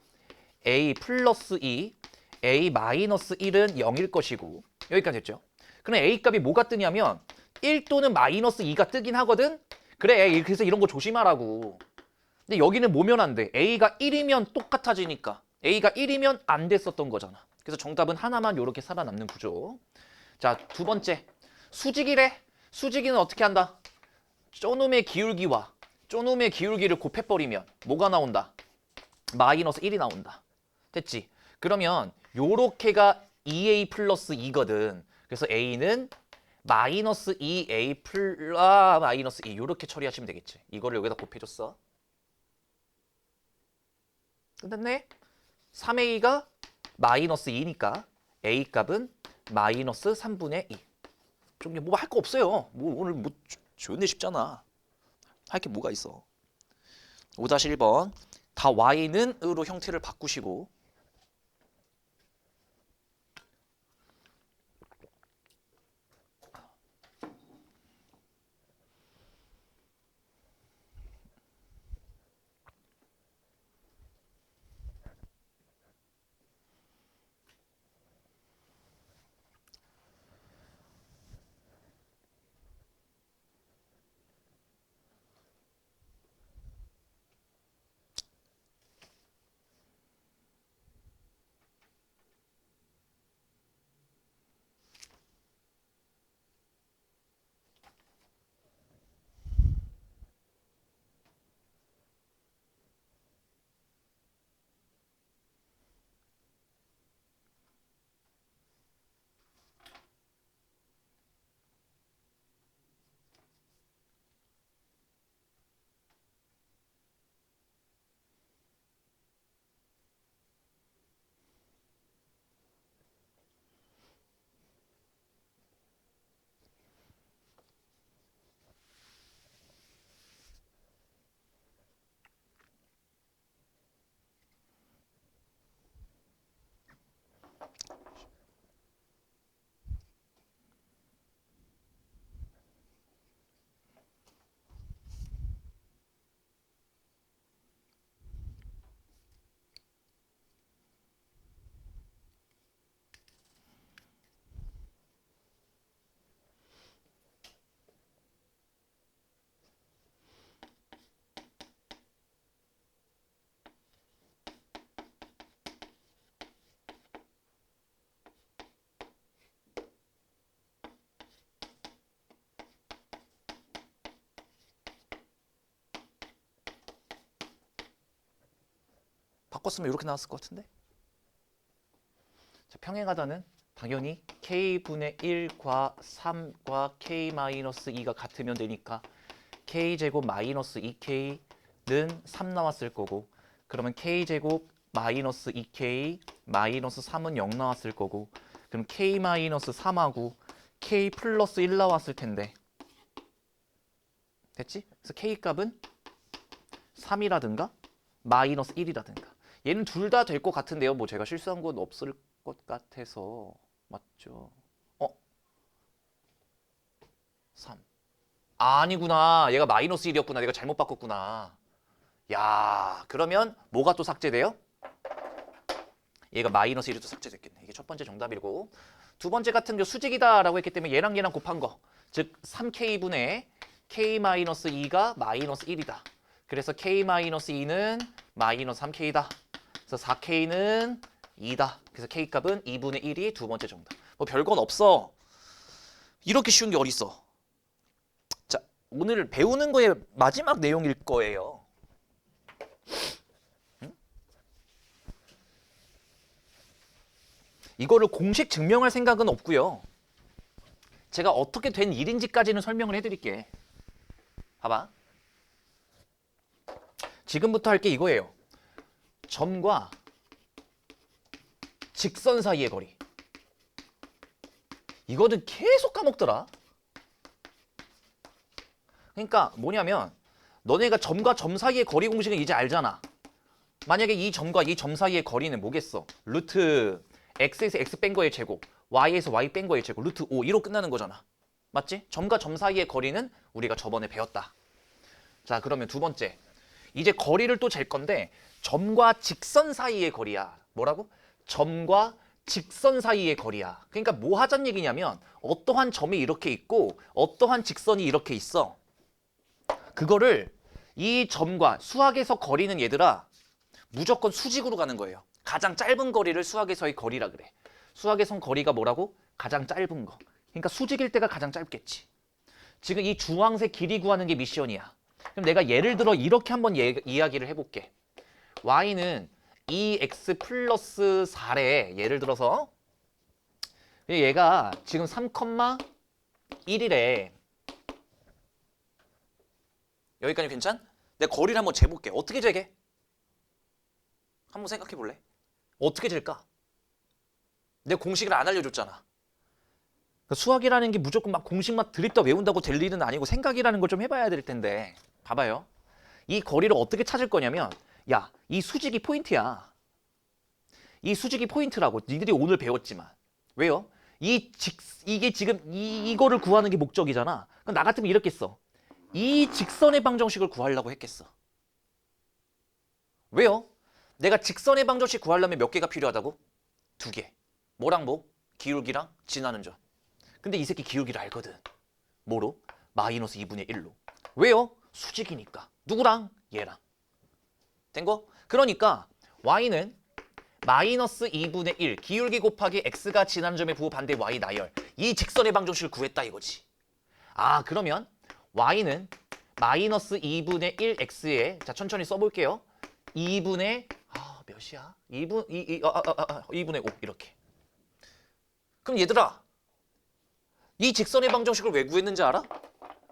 a 플러스 2, a 마이너스 1은 0일 것이고 여기까지 됐죠? 그럼 a 값이 뭐가 뜨냐면 1 또는 마이너스 2가 뜨긴 하거든? 그래, 그래서 이런 거 조심하라고. 근데 여기는 뭐면 안 돼? a가 1이면 똑같아지니까. a가 1이면 안 됐었던 거잖아. 그래서 정답은 하나만 이렇게 살아남는 구조. 자, 두 번째. 수직이래. 수직이는 어떻게 한다? 쪼놈의 기울기와 쪼놈의 기울기를 곱해버리면 뭐가 나온다? 마이너스 1이 나온다. 됐지? 그러면 요렇게가 2a 플러스 2거든. 그래서 a는 마이너스 2a 마이너스 2 요렇게 처리하시면 되겠지. 이거를 여기다 곱해줬어. 끝났네? 3a가 마이너스 2니까 a 값은 마이너스 3분의 2. 좀 뭐 할 거 없어요. 뭐 오늘 뭐 좋은데 쉽잖아. 할 게 뭐가 있어. 5-1번 다 y는 으로 형태를 바꾸시고 바꿨으면 이렇게 나왔을 것 같은데. 자, 평행하다는 당연히 k분의 1과 3과 k-2가 같으면 되니까 k제곱 마이너스 2k는 3 나왔을 거고, 그러면 k제곱 마이너스 2k 마이너스 3은 0 나왔을 거고, 그럼 k 마이너스 3하고 k 플러스 1 나왔을 텐데. 됐지? 그래서 k 값은 3이라든가 마이너스 1이라든가. 얘는 둘 다 될 것 같은데요. 뭐 제가 실수한 건 없을 것 같아서. 맞죠? 3. 아, 아니구나. 얘가 마이너스 1이었구나. 내가 잘못 바꿨구나. 야, 그러면 뭐가 또 삭제돼요? 얘가 마이너스 1이 또 삭제됐겠네. 이게 첫 번째 정답이고, 두 번째 같은 경우 수직이다라고 했기 때문에 얘랑 얘랑 곱한 거, 즉 3k분의 k-2가 마이너스 1이다. 그래서 k-2는 마이너스 3k다. 그래서 4k는 2다. 그래서 k값은 2분의 1이 두 번째 정답. 뭐 별건 없어. 이렇게 쉬운 게 어딨어. 자, 오늘 배우는 거의 마지막 내용일 거예요. 이거를 공식 증명할 생각은 없고요. 제가 어떻게 된 일인지까지는 설명을 해드릴게. 봐봐. 지금부터 할 게 이거예요. 점과 직선 사이의 거리. 이거는 계속 까먹더라. 그러니까 뭐냐면 너네가 점과 점 사이의 거리 공식은 이제 알잖아. 만약에 이 점과 이 점 사이의 거리는 뭐겠어? 루트 x에서 x 뺀 거의 제곱, y에서 y 뺀 거의 제곱, 루트 5, 2로 끝나는 거잖아. 맞지? 점과 점 사이의 거리는 우리가 저번에 배웠다. 자, 그러면 두 번째. 이제 거리를 또 잴 건데 점과 직선 사이의 거리야. 뭐라고? 점과 직선 사이의 거리야. 그러니까 뭐 하자는 얘기냐면 어떠한 점이 이렇게 있고 어떠한 직선이 이렇게 있어. 그거를 이 점과 수학에서 거리는 얘들아 무조건 수직으로 가는 거예요. 가장 짧은 거리를 수학에서의 거리라 그래. 수학에선 거리가 뭐라고? 가장 짧은 거. 그러니까 수직일 때가 가장 짧겠지. 지금 이 주황색 길이 구하는 게 미션이야. 그럼 내가 예를 들어 이렇게 한번 이야기를 해볼게. y는 2x 플러스 4래. 예를 들어서 얘가 지금 3,1이래. 여기까지 괜찮? 내가 거리를 한번 재볼게. 어떻게 재게? 한번 생각해 볼래? 어떻게 잴까? 내가 공식을 안 알려줬잖아. 그러니까 수학이라는 게 무조건 막 공식만 드립다 외운다고 될 일은 아니고 생각이라는 걸 좀 해봐야 될 텐데. 봐봐요. 이 거리를 어떻게 찾을 거냐면 야, 이 수직이 포인트야. 이 수직이 포인트라고 니들이 오늘 배웠지만. 왜요? 이게 지금 이거를 구하는 게 목적이잖아. 그럼 나 같으면 이렇게 써. 이 직선의 방정식을 구하려고 했겠어. 왜요? 내가 직선의 방정식 구하려면 몇 개가 필요하다고? 2개. 뭐랑 뭐? 기울기랑 지나는 점. 근데 이 새끼 기울기를 알거든. 뭐로? 마이너스 2분의 1로. 왜요? 수직이니까. 누구랑? 얘랑. 된 거? 그러니까 y는 마이너스 2분의 1 기울기 곱하기 x가 지나는 점의 부호 반대 y 나열. 이 직선의 방정식을 구했다 이거지. 아, 그러면 y는 마이너스 2분의 1x에 자 천천히 써볼게요. 2분의 몇이야? 2분의 5 이렇게. 그럼 얘들아 이 직선의 방정식을 왜 구했는지 알아?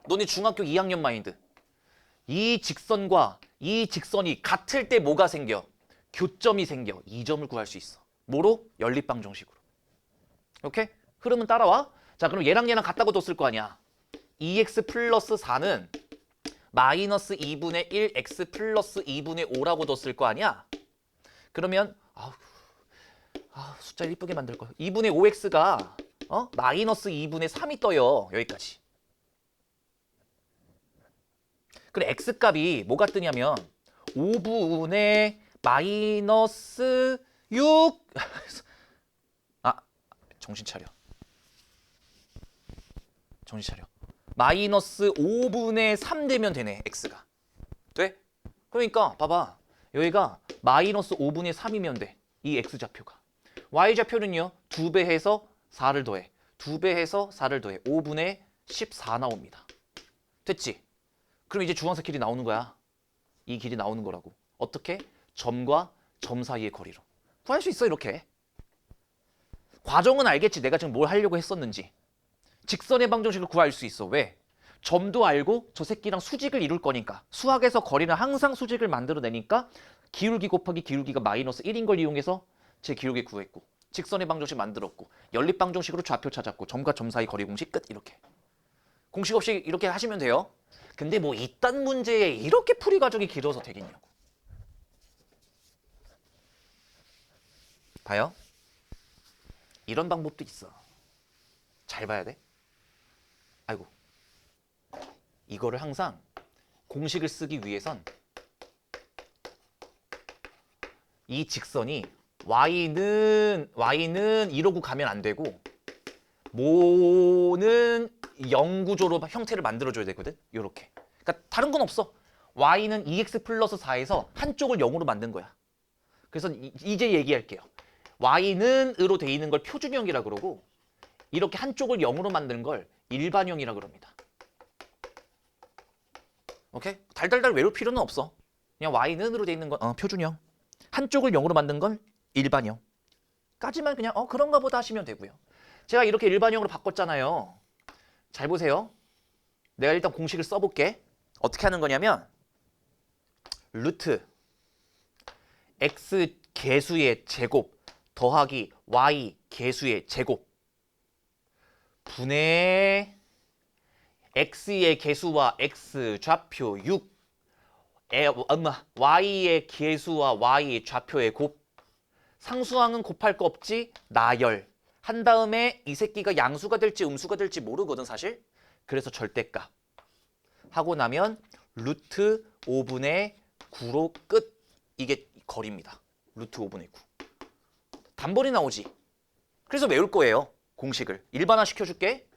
너네 중학교 2학년 마인드. 이 직선과 이 직선이 같을 때 뭐가 생겨? 교점이 생겨. 이 점을 구할 수 있어. 뭐로? 연립방정식으로. 오케이? 흐름은 따라와. 자, 그럼 얘랑 얘랑 같다고 뒀을 거 아니야. 2x 플러스 4는 마이너스 2분의 1x 플러스 2분의 5라고 뒀을 거 아니야. 그러면 숫자를 이쁘게 만들 거야. 2분의 5x가 마이너스 2분의 3이 떠요. 여기까지. 그래 x값이 뭐가 뜨냐면 5분의 마이너스 6 정신 차려. 정신 차려. 마이너스 5분의 3 되면 되네. x가. 돼? 그러니까 봐봐. 여기가 마이너스 5분의 3이면 돼. 이 x좌표가. y좌표는요. 2배 해서 4를 더해. 2배 해서 4를 더해. 5분의 14 나옵니다. 됐지? 그럼 이제 주황색 길이 나오는 거야. 이 길이 나오는 거라고. 어떻게? 점과 점 사이의 거리로. 구할 수 있어 이렇게. 과정은 알겠지. 내가 지금 뭘 하려고 했었는지. 직선의 방정식을 구할 수 있어. 왜? 점도 알고 저 새끼랑 수직을 이룰 거니까. 수학에서 거리는 항상 수직을 만들어내니까 기울기 곱하기 기울기가 마이너스 1인 걸 이용해서 제 기울기 구했고, 직선의 방정식 만들었고, 연립 방정식으로 좌표 찾았고, 점과 점 사이 거리 공식 끝. 이렇게. 공식 없이 이렇게 하시면 돼요. 근데 뭐 이딴 문제에 이렇게 풀이 과정이 길어서 되겠냐고. 봐요. 이런 방법도 있어. 잘 봐야 돼. 아이고. 이거를 항상 공식을 쓰기 위해선 이 직선이 y는 이러고 가면 안 되고 모는 0구조로 형태를 만들어줘야 되거든. 요렇게. 그러니까 다른 건 없어. y는 2x 플러스 4에서 한쪽을 0으로 만든 거야. 그래서 이제 얘기할게요. y는 으로 돼 있는 걸 표준형이라 그러고 이렇게 한쪽을 0으로 만든 걸 일반형이라 그럽니다. 오케이? 달달달 외울 필요는 없어. 그냥 y는 으로 돼 있는 건 표준형. 한쪽을 0으로 만든 건 일반형. 까지만 그냥 그런가 보다 하시면 되고요. 제가 이렇게 일반형으로 바꿨잖아요. 잘 보세요. 내가 일단 공식을 써볼게. 어떻게 하는 거냐면 루트 x 개수의 제곱 더하기 y 개수의 제곱 분의 x의 개수와 x 좌표 6 y의 개수와 y 좌표의 곱 상수항은 곱할 거 없지 나열 한 다음에 이 새끼가 양수가 될지 음수가 될지 모르거든 사실. 그래서 절대값 하고 나면 루트 5분의 9로 끝. 이게 거리입니다. 루트 5분의 9. 단번이 나오지. 그래서 외울 거예요. 공식을. 일반화 시켜줄게.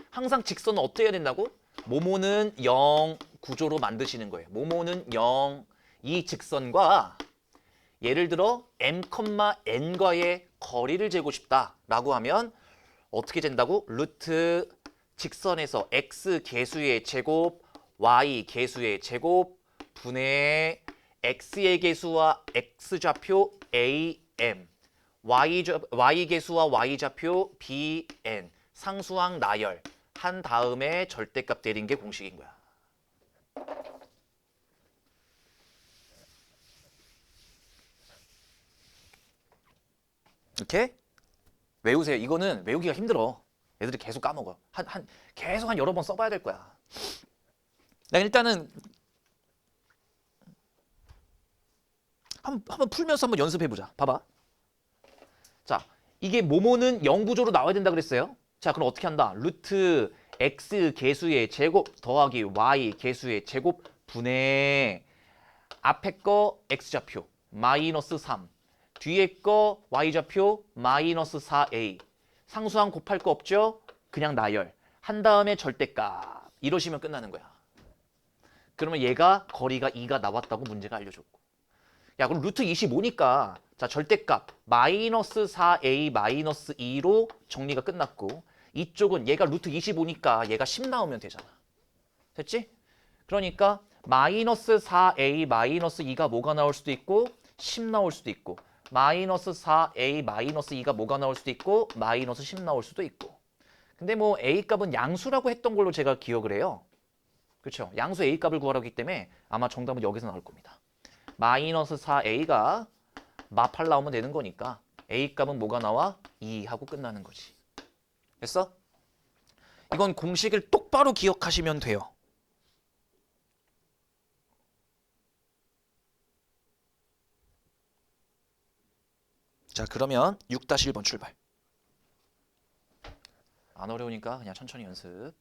항상 직선은 어떻게 해야 된다고? 모모는 0 구조로 만드시는 거예요. 모모는 0. 이 직선과 예를 들어 m,n과의 거리를 재고 싶다라고 하면 어떻게 된다고? 루트 직선에서 x 개수의 제곱, y 개수의 제곱 분의 x의 개수와 x 좌표 am, y 개수와 y 좌표 bn 상수항 나열 한 다음에 절대값 내린 게 공식인 거야. 이렇게 외우세요. 이거는 외우기가 힘들어. 애들이 계속 까먹어. 계속 한 여러 번 써봐야 될 거야. 일단은 한번 풀면서 한번 연습해보자. 봐봐. 자, 이게 모모는 0 구조로 나와야 된다 그랬어요. 자, 그럼 어떻게 한다? 루트 x 개수의 제곱 더하기 y 개수의 제곱 분의 앞에 거 x좌표 마이너스 3 뒤에 거 y좌표 마이너스 4a 상수항 곱할 거 없죠? 그냥 나열 한 다음에 절대값 이러시면 끝나는 거야. 그러면 얘가 거리가 2가 나왔다고 문제가 알려줬고 야 그럼 루트 25니까 자 절대값 마이너스 4a 마이너스 2로 정리가 끝났고 이쪽은 얘가 루트 25니까 얘가 10 나오면 되잖아. 됐지? 그러니까 마이너스 4a 마이너스 2가 뭐가 나올 수도 있고 10 나올 수도 있고 마이너스 4a 마이너스 2가 뭐가 나올 수도 있고 마이너스 10 나올 수도 있고 근데 뭐 a 값은 양수라고 했던 걸로 제가 기억을 해요. 그렇죠? 양수 a 값을 구하라고 했기 때문에 아마 정답은 여기서 나올 겁니다. 마이너스 4a가 마8 나오면 되는 거니까 a 값은 뭐가 나와? 2 하고 끝나는 거지. 됐어? 이건 공식을 똑바로 기억하시면 돼요. 자 그러면 6-1번 출발. 안 어려우니까 그냥 천천히 연습.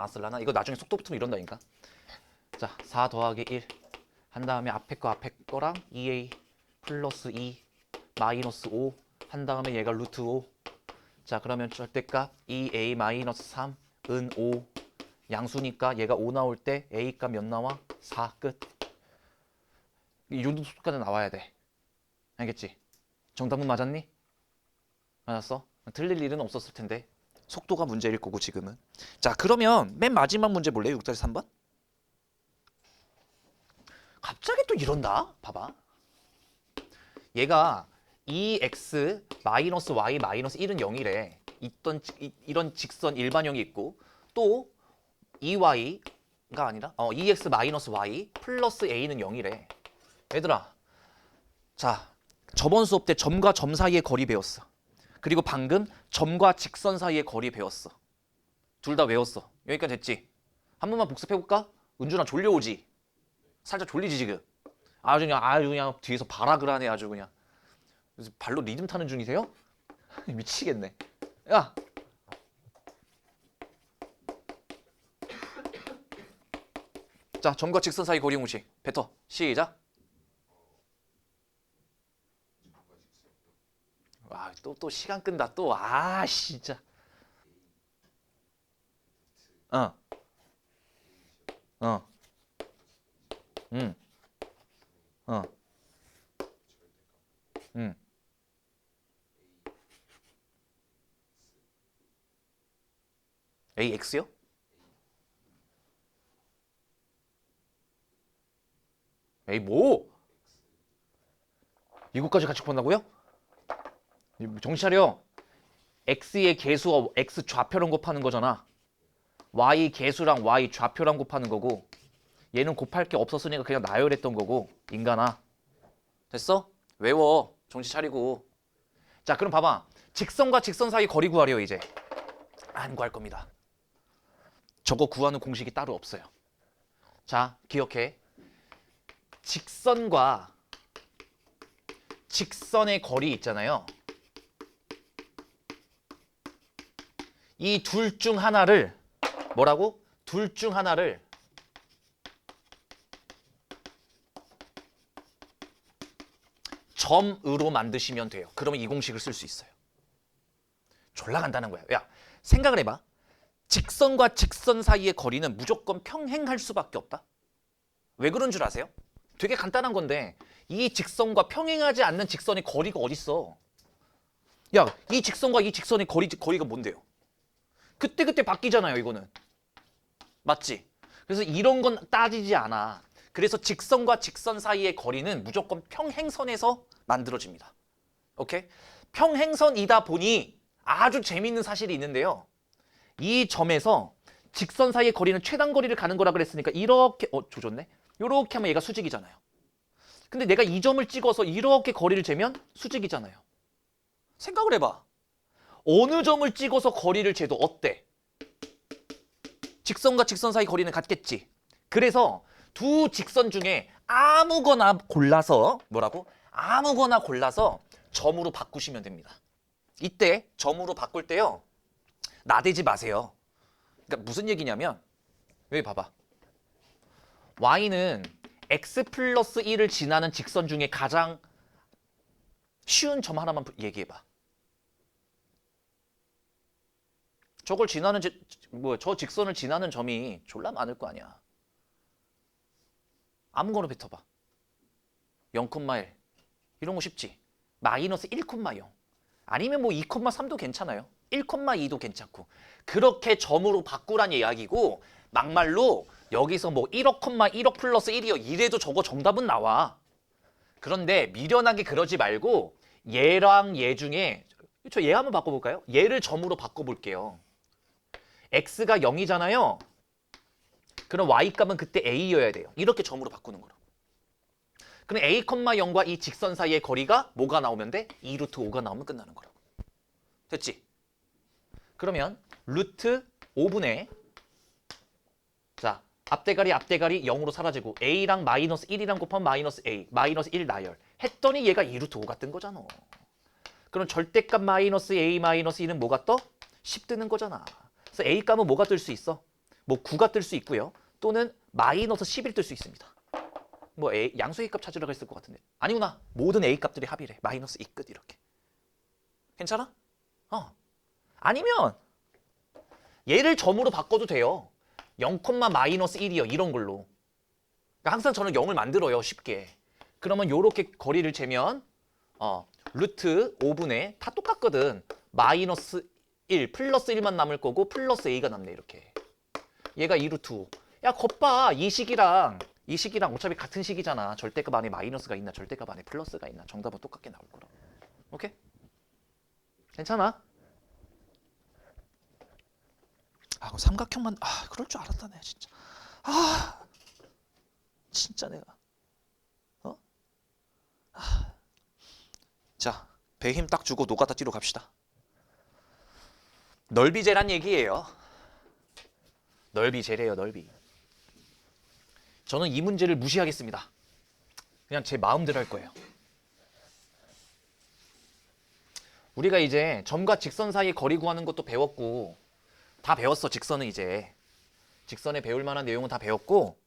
나왔을라나? 이거 나중에 속도 붙으면 이런다니까. 자, 4 더하기 1 한 다음에 앞에 거랑 2a 플러스 2 마이너스 5 한 다음에 얘가 루트 5. 자, 그러면 절대값 2a 마이너스 3은 5. 양수니까 얘가 5 나올 때 a 값 몇 나와? 4 끝. 이 정도 속도까지 나와야 돼. 알겠지? 정답은 맞았니? 맞았어? 틀릴 일은 없었을 텐데. 속도가 문제일 거고 지금은. 자, 그러면 맨 마지막 문제 볼래요? 6-3번? 갑자기 또 이런다? 봐봐. 얘가 2x 마이너스 y 마이너스 1은 0이래. 이런 직선 일반형이 있고 또 2y가 아니라 2x 마이너스 y 플러스 a는 0이래. 얘들아, 자, 저번 수업 때 점과 점 사이의 거리 배웠어. 그리고 방금 점과 직선 사이의 거리 배웠어. 둘 다 외웠어. 여기까지 됐지? 한 번만 복습해볼까? 은준아 졸려오지? 살짝 졸리지 지금? 아주 그냥 뒤에서 발악을 하네 아주 그냥. 그래서 발로 리듬 타는 중이세요? 미치겠네. 야! 자, 점과 직선 사이 거리 공식 뱉어. 시작. 와, 또 시간 끈다 또. 아, 진짜. 어. 어. 어. AX요? 에이 뭐? 이거까지 같이 본다고요? 정신 차려. X의 개수와 X 좌표랑 곱하는 거잖아. Y 개수랑 Y 좌표랑 곱하는 거고 얘는 곱할 게 없었으니까 그냥 나열했던 거고 인간아. 됐어? 외워. 정신 차리고. 자, 그럼 봐봐. 직선과 직선 사이 거리 구하래요 이제. 안 구할 겁니다. 저거 구하는 공식이 따로 없어요. 자, 기억해. 직선과 직선의 거리 있잖아요. 이 둘 중 하나를 뭐라고? 둘 중 하나를 점으로 만드시면 돼요. 그러면 이 공식을 쓸 수 있어요. 졸라 간단한 거야. 야, 생각을 해봐. 직선과 직선 사이의 거리는 무조건 평행할 수밖에 없다. 왜 그런 줄 아세요? 되게 간단한 건데 이 직선과 평행하지 않는 직선의 거리가 어딨어? 야, 이 직선과 이 직선의 거리가 뭔데요? 그때그때 바뀌잖아요, 이거는. 맞지? 그래서 이런 건 따지지 않아. 그래서 직선과 직선 사이의 거리는 무조건 평행선에서 만들어집니다. 오케이? 평행선이다 보니 아주 재미있는 사실이 있는데요. 이 점에서 직선 사이의 거리는 최단 거리를 가는 거라 그랬으니까 이렇게 조졌네? 이렇게 하면 얘가 수직이잖아요. 근데 내가 이 점을 찍어서 이렇게 거리를 재면 수직이잖아요. 생각을 해봐. 어느 점을 찍어서 거리를 재도 어때? 직선과 직선 사이 거리는 같겠지. 그래서 두 직선 중에 아무거나 골라서 뭐라고? 아무거나 골라서 점으로 바꾸시면 됩니다. 이때 점으로 바꿀 때요. 나대지 마세요. 그러니까 무슨 얘기냐면 여기 봐봐. y는 x 플러스 1을 지나는 직선 중에 가장 쉬운 점 하나만 얘기해봐. 저걸 지나는 저 직선을 지나는 점이 졸라 많을 거 아니야. 아무거나 뱉어봐. 0,1 이런 거 쉽지. 마이너스 1,0 아니면 뭐 2,3도 괜찮아요. 1,2도 괜찮고. 그렇게 점으로 바꾸란 이야기고 막말로 여기서 뭐 1억, 1억 플러스 1이요. 이래도 저거 정답은 나와. 그런데 미련하게 그러지 말고 얘랑 얘 중에 저 얘 한번 바꿔볼까요? 얘를 점으로 바꿔볼게요. x가 0이잖아요. 그럼 y값은 그때 a여야 돼요. 이렇게 점으로 바꾸는 거라고. 그럼 a, 0과 이 직선 사이의 거리가 뭐가 나오면 돼? 2루트 5가 나오면 끝나는 거라고. 됐지? 그러면 루트 5분의 자 앞대가리 0으로 사라지고 a랑 마이너스 1이랑 곱하면 마이너스 a 마이너스 1 나열 했더니 얘가 2루트 5가 뜬 거잖아. 그럼 절대값 마이너스 a 마이너스 1은 뭐가 떠? 10 뜨는 거잖아. 그래서 a 값은 뭐가 뜰 수 있어? 뭐 9가 뜰 수 있고요. 또는 마이너스 11 뜰 수 있습니다. 뭐 양수 A값 찾으라고 했을 것 같은데. 아니구나. 모든 A값들이 합이래. 마이너스 2 끝 이렇게. 괜찮아? 아니면 얘를 점으로 바꿔도 돼요. 0, 마이너스 1이요. 이런 걸로. 그러니까 항상 저는 0을 만들어요. 쉽게. 그러면 요렇게 거리를 재면 루트 5분의 다 똑같거든. 마이너스 1, 플러스 1만 남을 거고 플러스 A가 남네 이렇게. 얘가 2루트 5. 야, 겉봐. 이 식이랑 어차피 같은 식이잖아. 절대값 안에 마이너스가 있나 절대값 안에 플러스가 있나. 정답은 똑같게 나올 거라. 오케이? 괜찮아? 그럼 삼각형만 그럴 줄 알았다네 진짜. 진짜 내가. 자, 배 힘 딱 주고 노가다 뛰러 갑시다. 넓이제란 얘기예요. 넓이제래요, 넓이. 저는 이 문제를 무시하겠습니다. 그냥 제 마음대로 할 거예요. 우리가 이제 점과 직선 사이의 거리 구하는 것도 배웠고 다 배웠어. 직선은 이제. 직선에 배울 만한 내용은 다 배웠고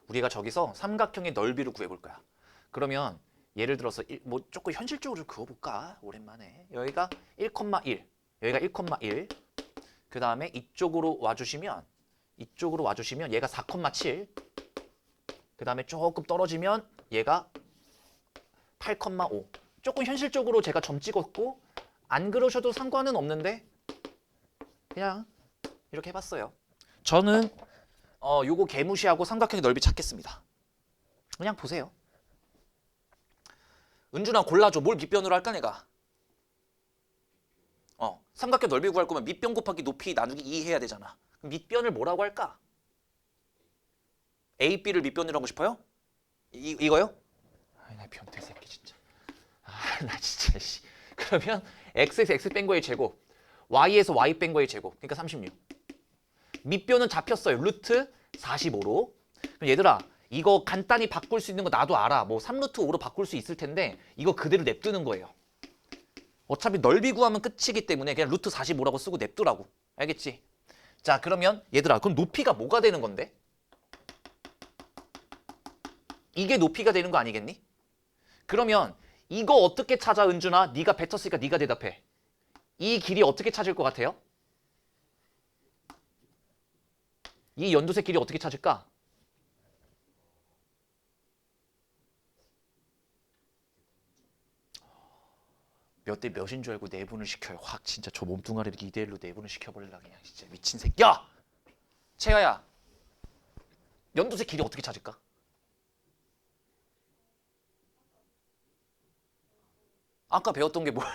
우리가 저기서 삼각형의 넓이를 구해볼 거야. 그러면 예를 들어서 뭐 조금 현실적으로 그어볼까? 오랜만에. 여기가 1,1, 여기가 1,1. 그 다음에 이쪽으로 와주시면 얘가 4,7. 그 다음에 조금 떨어지면 얘가 8,5. 조금 현실적으로 제가 점 찍었고 안 그러셔도 상관은 없는데 그냥 이렇게 해봤어요. 저는 요거 개무시하고 삼각형의 넓이 찾겠습니다. 그냥 보세요. 은준아 골라줘. 뭘 밑변으로 할까 내가? 삼각형 넓이 구할 거면 밑변 곱하기 높이 나누기 2 해야 되잖아. 그럼 밑변을 뭐라고 할까? A, B를 밑변으로 하고 싶어요? 이거요? 나 변태 새끼 진짜. 나 진짜 씨. 그러면 X에서 X 뺀 거의 제곱, Y에서 Y 뺀 거의 제곱. 그러니까 36. 밑변은 잡혔어요. 루트 45로. 그럼 얘들아 이거 간단히 바꿀 수 있는 거 나도 알아. 뭐 3루트 5로 바꿀 수 있을 텐데 이거 그대로 냅두는 거예요. 어차피 넓이 구하면 끝이기 때문에 그냥 루트 45라고 쓰고 냅두라고. 알겠지? 자, 그러면 얘들아 그럼 높이가 뭐가 되는 건데? 이게 높이가 되는 거 아니겠니? 그러면 이거 어떻게 찾아, 은준아? 네가 뱉었으니까 네가 대답해. 이 길이 어떻게 찾을 것 같아요? 이 연두색 길이 어떻게 찾을까? 몇 대 몇인 줄 알고 내분을 시켜요. 확 진짜 저 몸뚱아리를 2대1로 내분을 시켜버리려고 그냥 진짜 미친 새끼. 야! 채아야. 연두색 길이 어떻게 찾을까? 아까 배웠던 게 뭐야?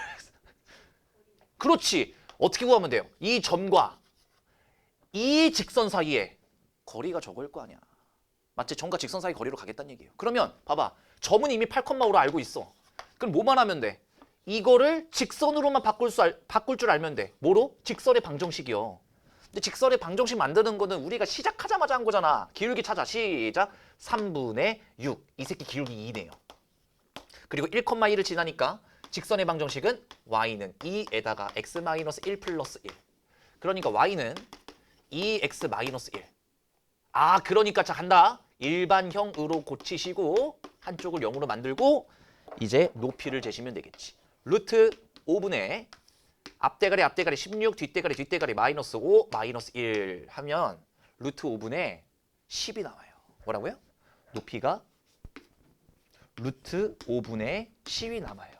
그렇지. 어떻게 구하면 돼요? 이 점과 이 직선 사이에 거리가 저거일 거 아니야. 맞지? 점과 직선 사이 거리로 가겠다는 얘기예요. 그러면 봐봐. 점은 이미 8,5로 알고 있어. 그럼 뭐만 하면 돼? 이거를 직선으로만 바꿀 줄 알면 돼. 뭐로? 직선의 방정식이요. 근데 직선의 방정식 만드는 거는 우리가 시작하자마자 한 거잖아. 기울기 찾아. 시작. 3분의 6. 이 새끼 기울기 2네요. 그리고 1,1을 지나니까 직선의 방정식은 y는 2에다가 x-1 플러스 1. 그러니까 y는 2x-1. 그러니까 자 간다. 일반형으로 고치시고 한쪽을 0으로 만들고 이제 높이를 재시면 되겠지. 루트 5분의 앞대가리 16, 뒷대가리 마이너스 5, 마이너스 1 하면 루트 5분의 10이 나와요. 뭐라고요? 높이가 루트 5분의 10이 남아요.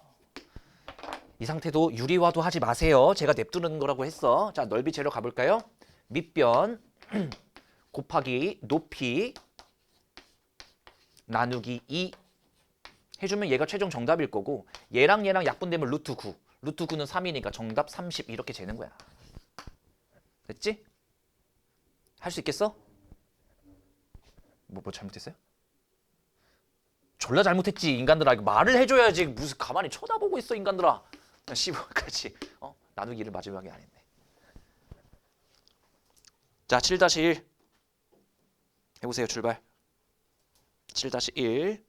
이 상태도 유리화도 하지 마세요. 제가 냅두는 거라고 했어. 자, 넓이 재료 가볼까요? 밑변 곱하기 높이 나누기 2 해주면 얘가 최종 정답일 거고 얘랑 약분되면 루트 9. 루트 9는 3이니까 정답 30 이렇게 재는 거야. 됐지? 할 수 있겠어? 뭐 잘못했어요? 졸라 잘못했지 인간들아. 말을 해줘야지. 무슨 가만히 쳐다보고 있어 인간들아. 15까지 나누기를 마지막에 안 했네. 자, 7-1 해보세요. 출발. 7-1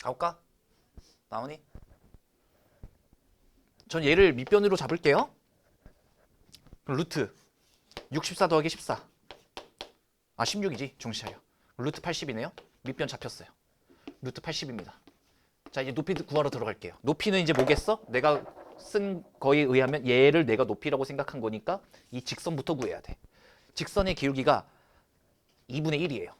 잡을까? 나오니? 전 얘를 밑변으로 잡을게요. 그럼 루트 64 더하기 14. 아 16이지. 정신 차려. 루트 80이네요. 밑변 잡혔어요. 루트 80입니다. 자 이제 높이 구하러 들어갈게요. 높이는 이제 뭐겠어? 내가 쓴 거에 의하면 얘를 내가 높이라고 생각한 거니까 이 직선부터 구해야 돼. 직선의 기울기가 2분의 1이에요.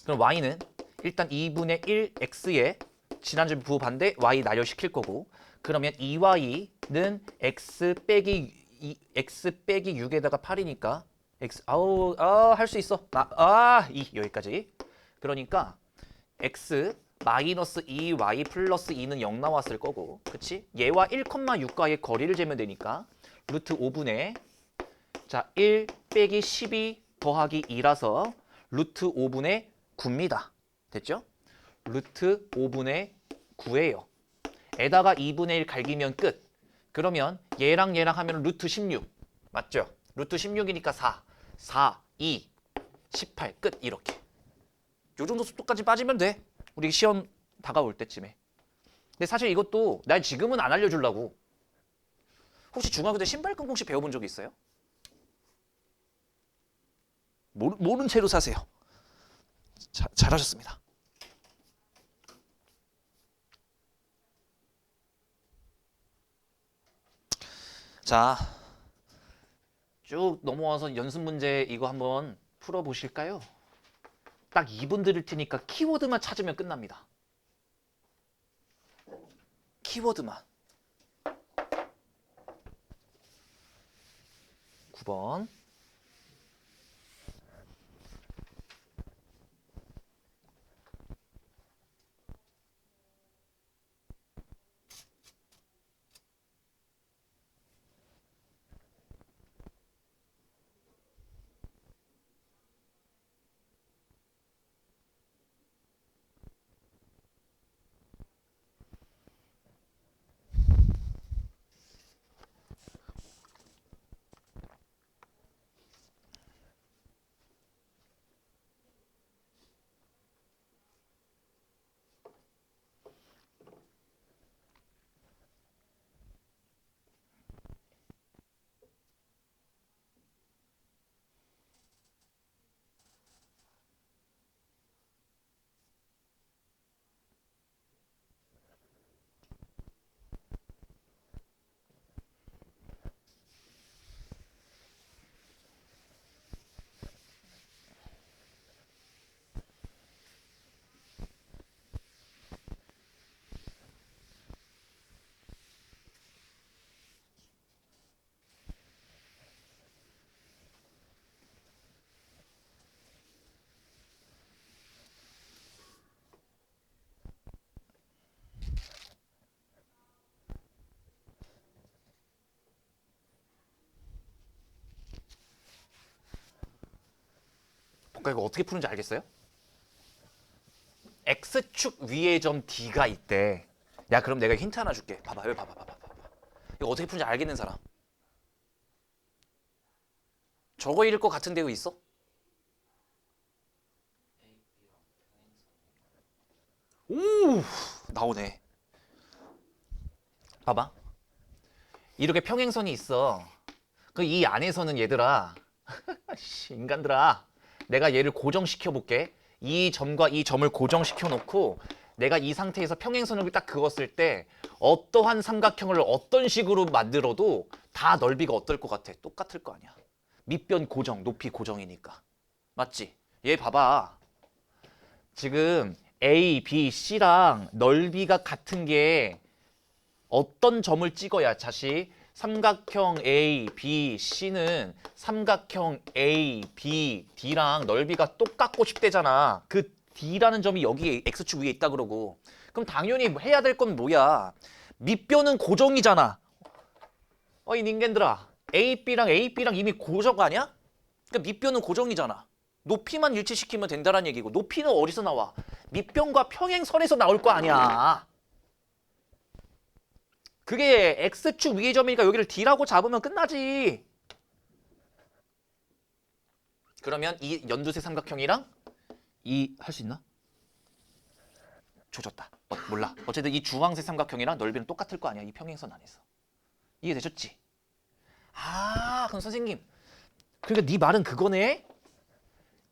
그럼 y는 일단 2분의 1 x에 지난주 부호 반대 y 나열시킬 거고, 그러면 2y는 x 빼기 6에다가 8이니까 x 할 수 있어. 2 여기까지. 그러니까 x 마이너스 2y 플러스 2는 0 나왔을 거고, 그치? 얘와 1,6과의 거리를 재면 되니까 루트 5분의 자 1 빼기 12 더하기 2라서 루트 5분의 9입니다. 됐죠? 루트 5분의 9예요. 에다가 2분의 1 갈기면 끝. 그러면 얘랑 하면 루트 16. 맞죠? 루트 16이니까 4, 2, 18 끝. 이렇게. 요 정도 속도까지 빠지면 돼. 우리 시험 다가올 때쯤에. 근데 사실 이것도 난 지금은 안 알려주려고. 혹시 중학교 때 신발끈 공식 배워본 적 있어요? 모른 채로 사세요. 잘하셨습니다. 자, 쭉 넘어와서 연습 문제 이거 한번 풀어보실까요? 딱 2분 드릴 테니까 키워드만 찾으면 끝납니다. 키워드만. 9번. 볼까 이거 어떻게 푸는지 알겠어요? X축 위에 점 D가 있대. 야 그럼 내가 힌트 하나 줄게. 봐봐 여기 봐봐. 이거 어떻게 푸는지 알겠는 사람. 저거 읽을 것 같은데 이거 있어? 오 나오네. 봐봐. 이렇게 평행선이 있어. 그 이 안에서는 얘들아 인간들아 내가 얘를 고정시켜 볼게. 이 점과 이 점을 고정시켜 놓고 내가 이 상태에서 평행선을 딱 그었을 때 어떠한 삼각형을 어떤 식으로 만들어도 다 넓이가 어떨 것 같아? 똑같을 거 아니야. 밑변 고정, 높이 고정이니까. 맞지? 얘 봐봐. 지금 A, B, C랑 넓이가 같은 게 어떤 점을 찍어야 다시 삼각형 A, B, C는 삼각형 A, B, D랑 넓이가 똑같고 싶대잖아. 그 D라는 점이 여기 X축 위에 있다 그러고. 그럼 당연히 해야 될 건 뭐야? 밑변은 고정이잖아. 이 닌겐들아. AB랑 이미 고정 아니야? 그러니까 밑변은 고정이잖아. 높이만 일치시키면 된다는 얘기고. 높이는 어디서 나와? 밑변과 평행선에서 나올 거 아니야. 그게 X축 위의 점이니까 여기를 D라고 잡으면 끝나지. 그러면 이 연두색 삼각형이랑 이 할 수 있나? 조졌다. 몰라. 어쨌든 이 주황색 삼각형이랑 넓이는 똑같을 거 아니야. 이 평행선 안에서. 이해되셨지? 아, 그럼 선생님. 그러니까 네 말은 그거네.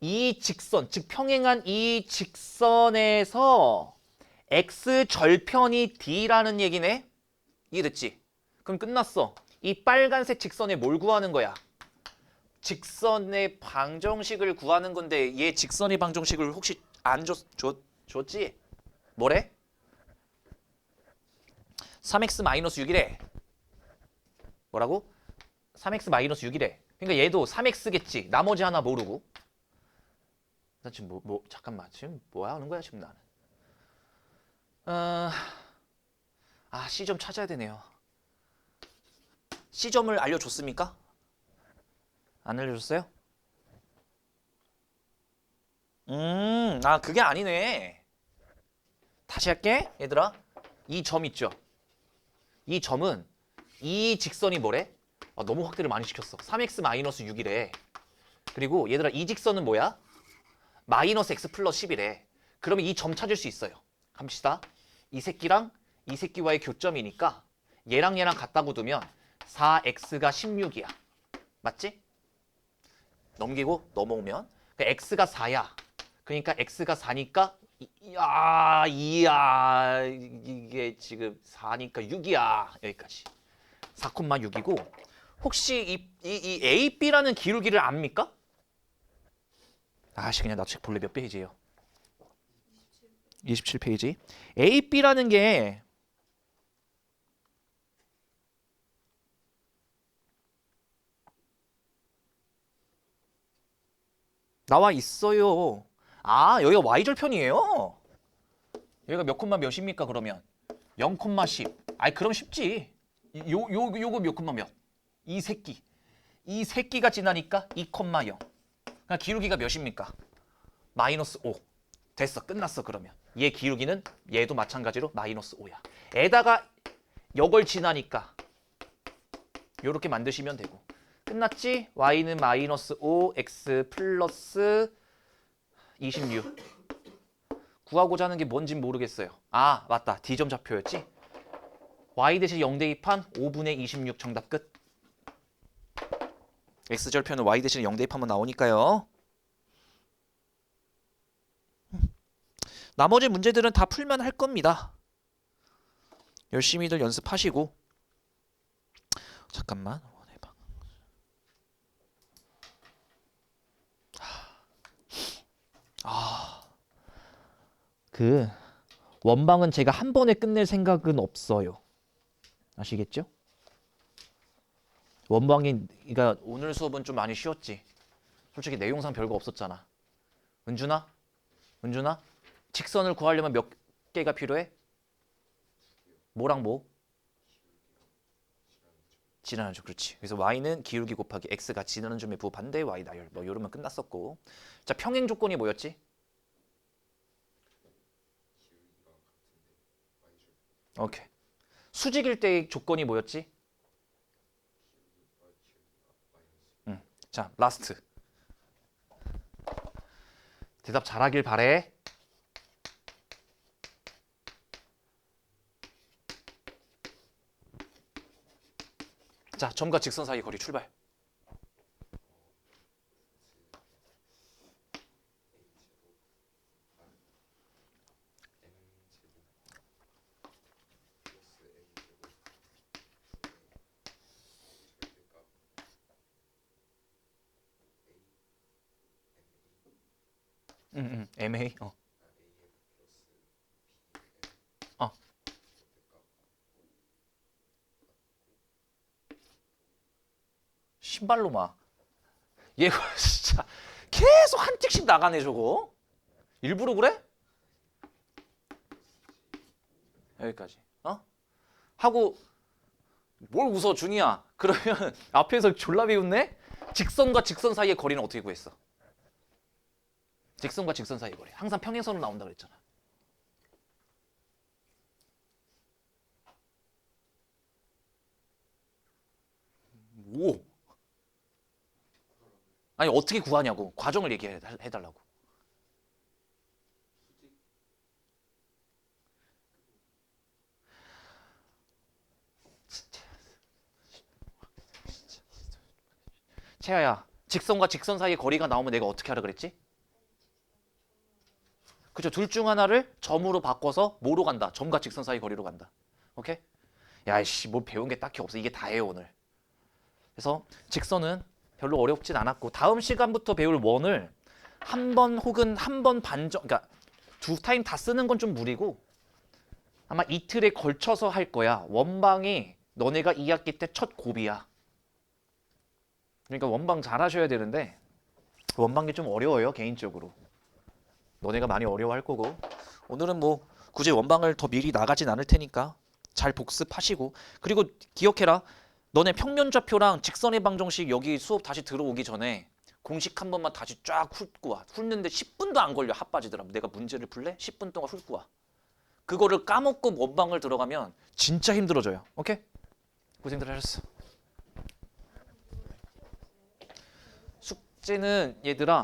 이 직선, 즉 평행한 이 직선에서 x 절편이 d라는 얘기네. 이해됐지? 그럼 끝났어. 이 빨간색 직선에 뭘 구하는 거야? 직선의 방정식을 구하는 건데 얘 직선의 방정식을 혹시 안 줬지? 뭐래? 3x-6이래. 뭐라고? 3x-6이래. 그러니까 얘도 3x겠지. 나머지 하나 모르고. 나 지금 잠깐만. 지금 뭐야 하는 거야 지금 나는. C점 찾아야 되네요. C점을 알려줬습니까? 안 알려줬어요? 그게 아니네. 다시 할게, 얘들아. 이 점 있죠? 이 점은 이 직선이 뭐래? 너무 확대를 많이 시켰어. 3x-6이래. 그리고 얘들아, 이 직선은 뭐야? 마이너스 x 플러스 10이래. 그러면 이 점 찾을 수 있어요. 갑시다. 이 새끼랑 이 새끼와의 교점이니까 얘랑 얘랑 같다고 두면 4x가 16이야. 맞지? 넘기고 넘어오면 x가 4야. 그러니까 x가 4니까 이야 이게 지금 4니까 6이야. 여기까지. 4,6이고 혹시 이 A, B라는 기울기를 압니까? 그냥 나 책 볼래 몇 페이지예요? 27페이지. A, B라는 게 나와 있어요. 여기가 Y절편이에요. 여기가 몇 콤마 몇입니까 그러면? 0,10. 그럼 쉽지. 요거 몇 콤마 몇? 이 새끼가 지나니까 2,0. 그러니까 기울기가 몇입니까? 마이너스 5. 됐어. 끝났어 그러면. 얘 기울기는 얘도 마찬가지로 마이너스 5야. 에다가 이걸 지나니까 요렇게 만드시면 되고. 끝났지? y는 마이너스 5, x 플러스 26. 구하고자 하는 게 뭔진 모르겠어요. 맞다. D점 좌표였지? y 대신 0 대입한 5분의 26 정답 끝. x절편은 y 대신 0 대입하면 나오니까요. 나머지 문제들은 다 풀면 할 겁니다. 열심히들 연습하시고. 잠깐만. 원방은 제가 한 번에 끝낼 생각은 없어요. 아시겠죠? 원방이, 그러니까 오늘 수업은 좀 많이 쉬웠지. 솔직히 내용상 별거 없었잖아. 은준아? 직선을 구하려면 몇 개가 필요해? 뭐랑 뭐? 지나는 점. 그렇지. 그래서 y는 기울기 곱하기 x가 지나는 점의 부호 반대의 y 나열. 뭐 이러면 끝났었고. 자, 평행 조건이 뭐였지? 오케이. 수직일 때의 조건이 뭐였지? 자, 라스트. 대답 잘하길 바래. 자, 점과 직선 사이 거리 출발. MA. 신발로 막. 얘가 진짜 계속 한 틱씩 나가네 저거. 일부러 그래? 여기까지. 하고 뭘 웃어 준이야. 그러면 앞에서 졸라 비웃네? 직선과 직선 사이의 거리는 어떻게 구했어? 직선과 직선 사이의 거리. 항상 평행선으로 나온다 그랬잖아. 오. 아니 어떻게 구하냐고. 과정을 얘기해달라고. 채아야, 직선과 직선 사이의 거리가 나오면 내가 어떻게 하라 그랬지? 그죠? 둘 중 하나를 점으로 바꿔서 뭐로 간다? 점과 직선 사이 거리로 간다. 오케이? 야이씨, 뭐 배운 게 딱히 없어. 이게 다예요 오늘. 그래서 직선은 별로 어렵진 않았고 다음 시간부터 배울 원을 한 번 혹은 한 번 반정, 그러니까 두 타임 다 쓰는 건 좀 무리고 아마 이틀에 걸쳐서 할 거야. 원방이 너네가 2학기 때 첫 고비야. 그러니까 원방 잘 하셔야 되는데 원방이 좀 어려워요 개인적으로. 너네가 많이 어려워할 거고 오늘은 뭐 굳이 원방을 더 미리 나가진 않을 테니까 잘 복습하시고 그리고 기억해라. 너네 평면좌표랑 직선의 방정식 여기 수업 다시 들어오기 전에 공식 한 번만 다시 쫙 훑고 와. 훑는데 10분도 안 걸려. 핫 빠지더라. 내가 문제를 풀래? 10분 동안 훑고 와. 그거를 까먹고 원방을 들어가면 진짜 힘들어져요. 오케이? 고생들 하셨어. 숙제는 얘들아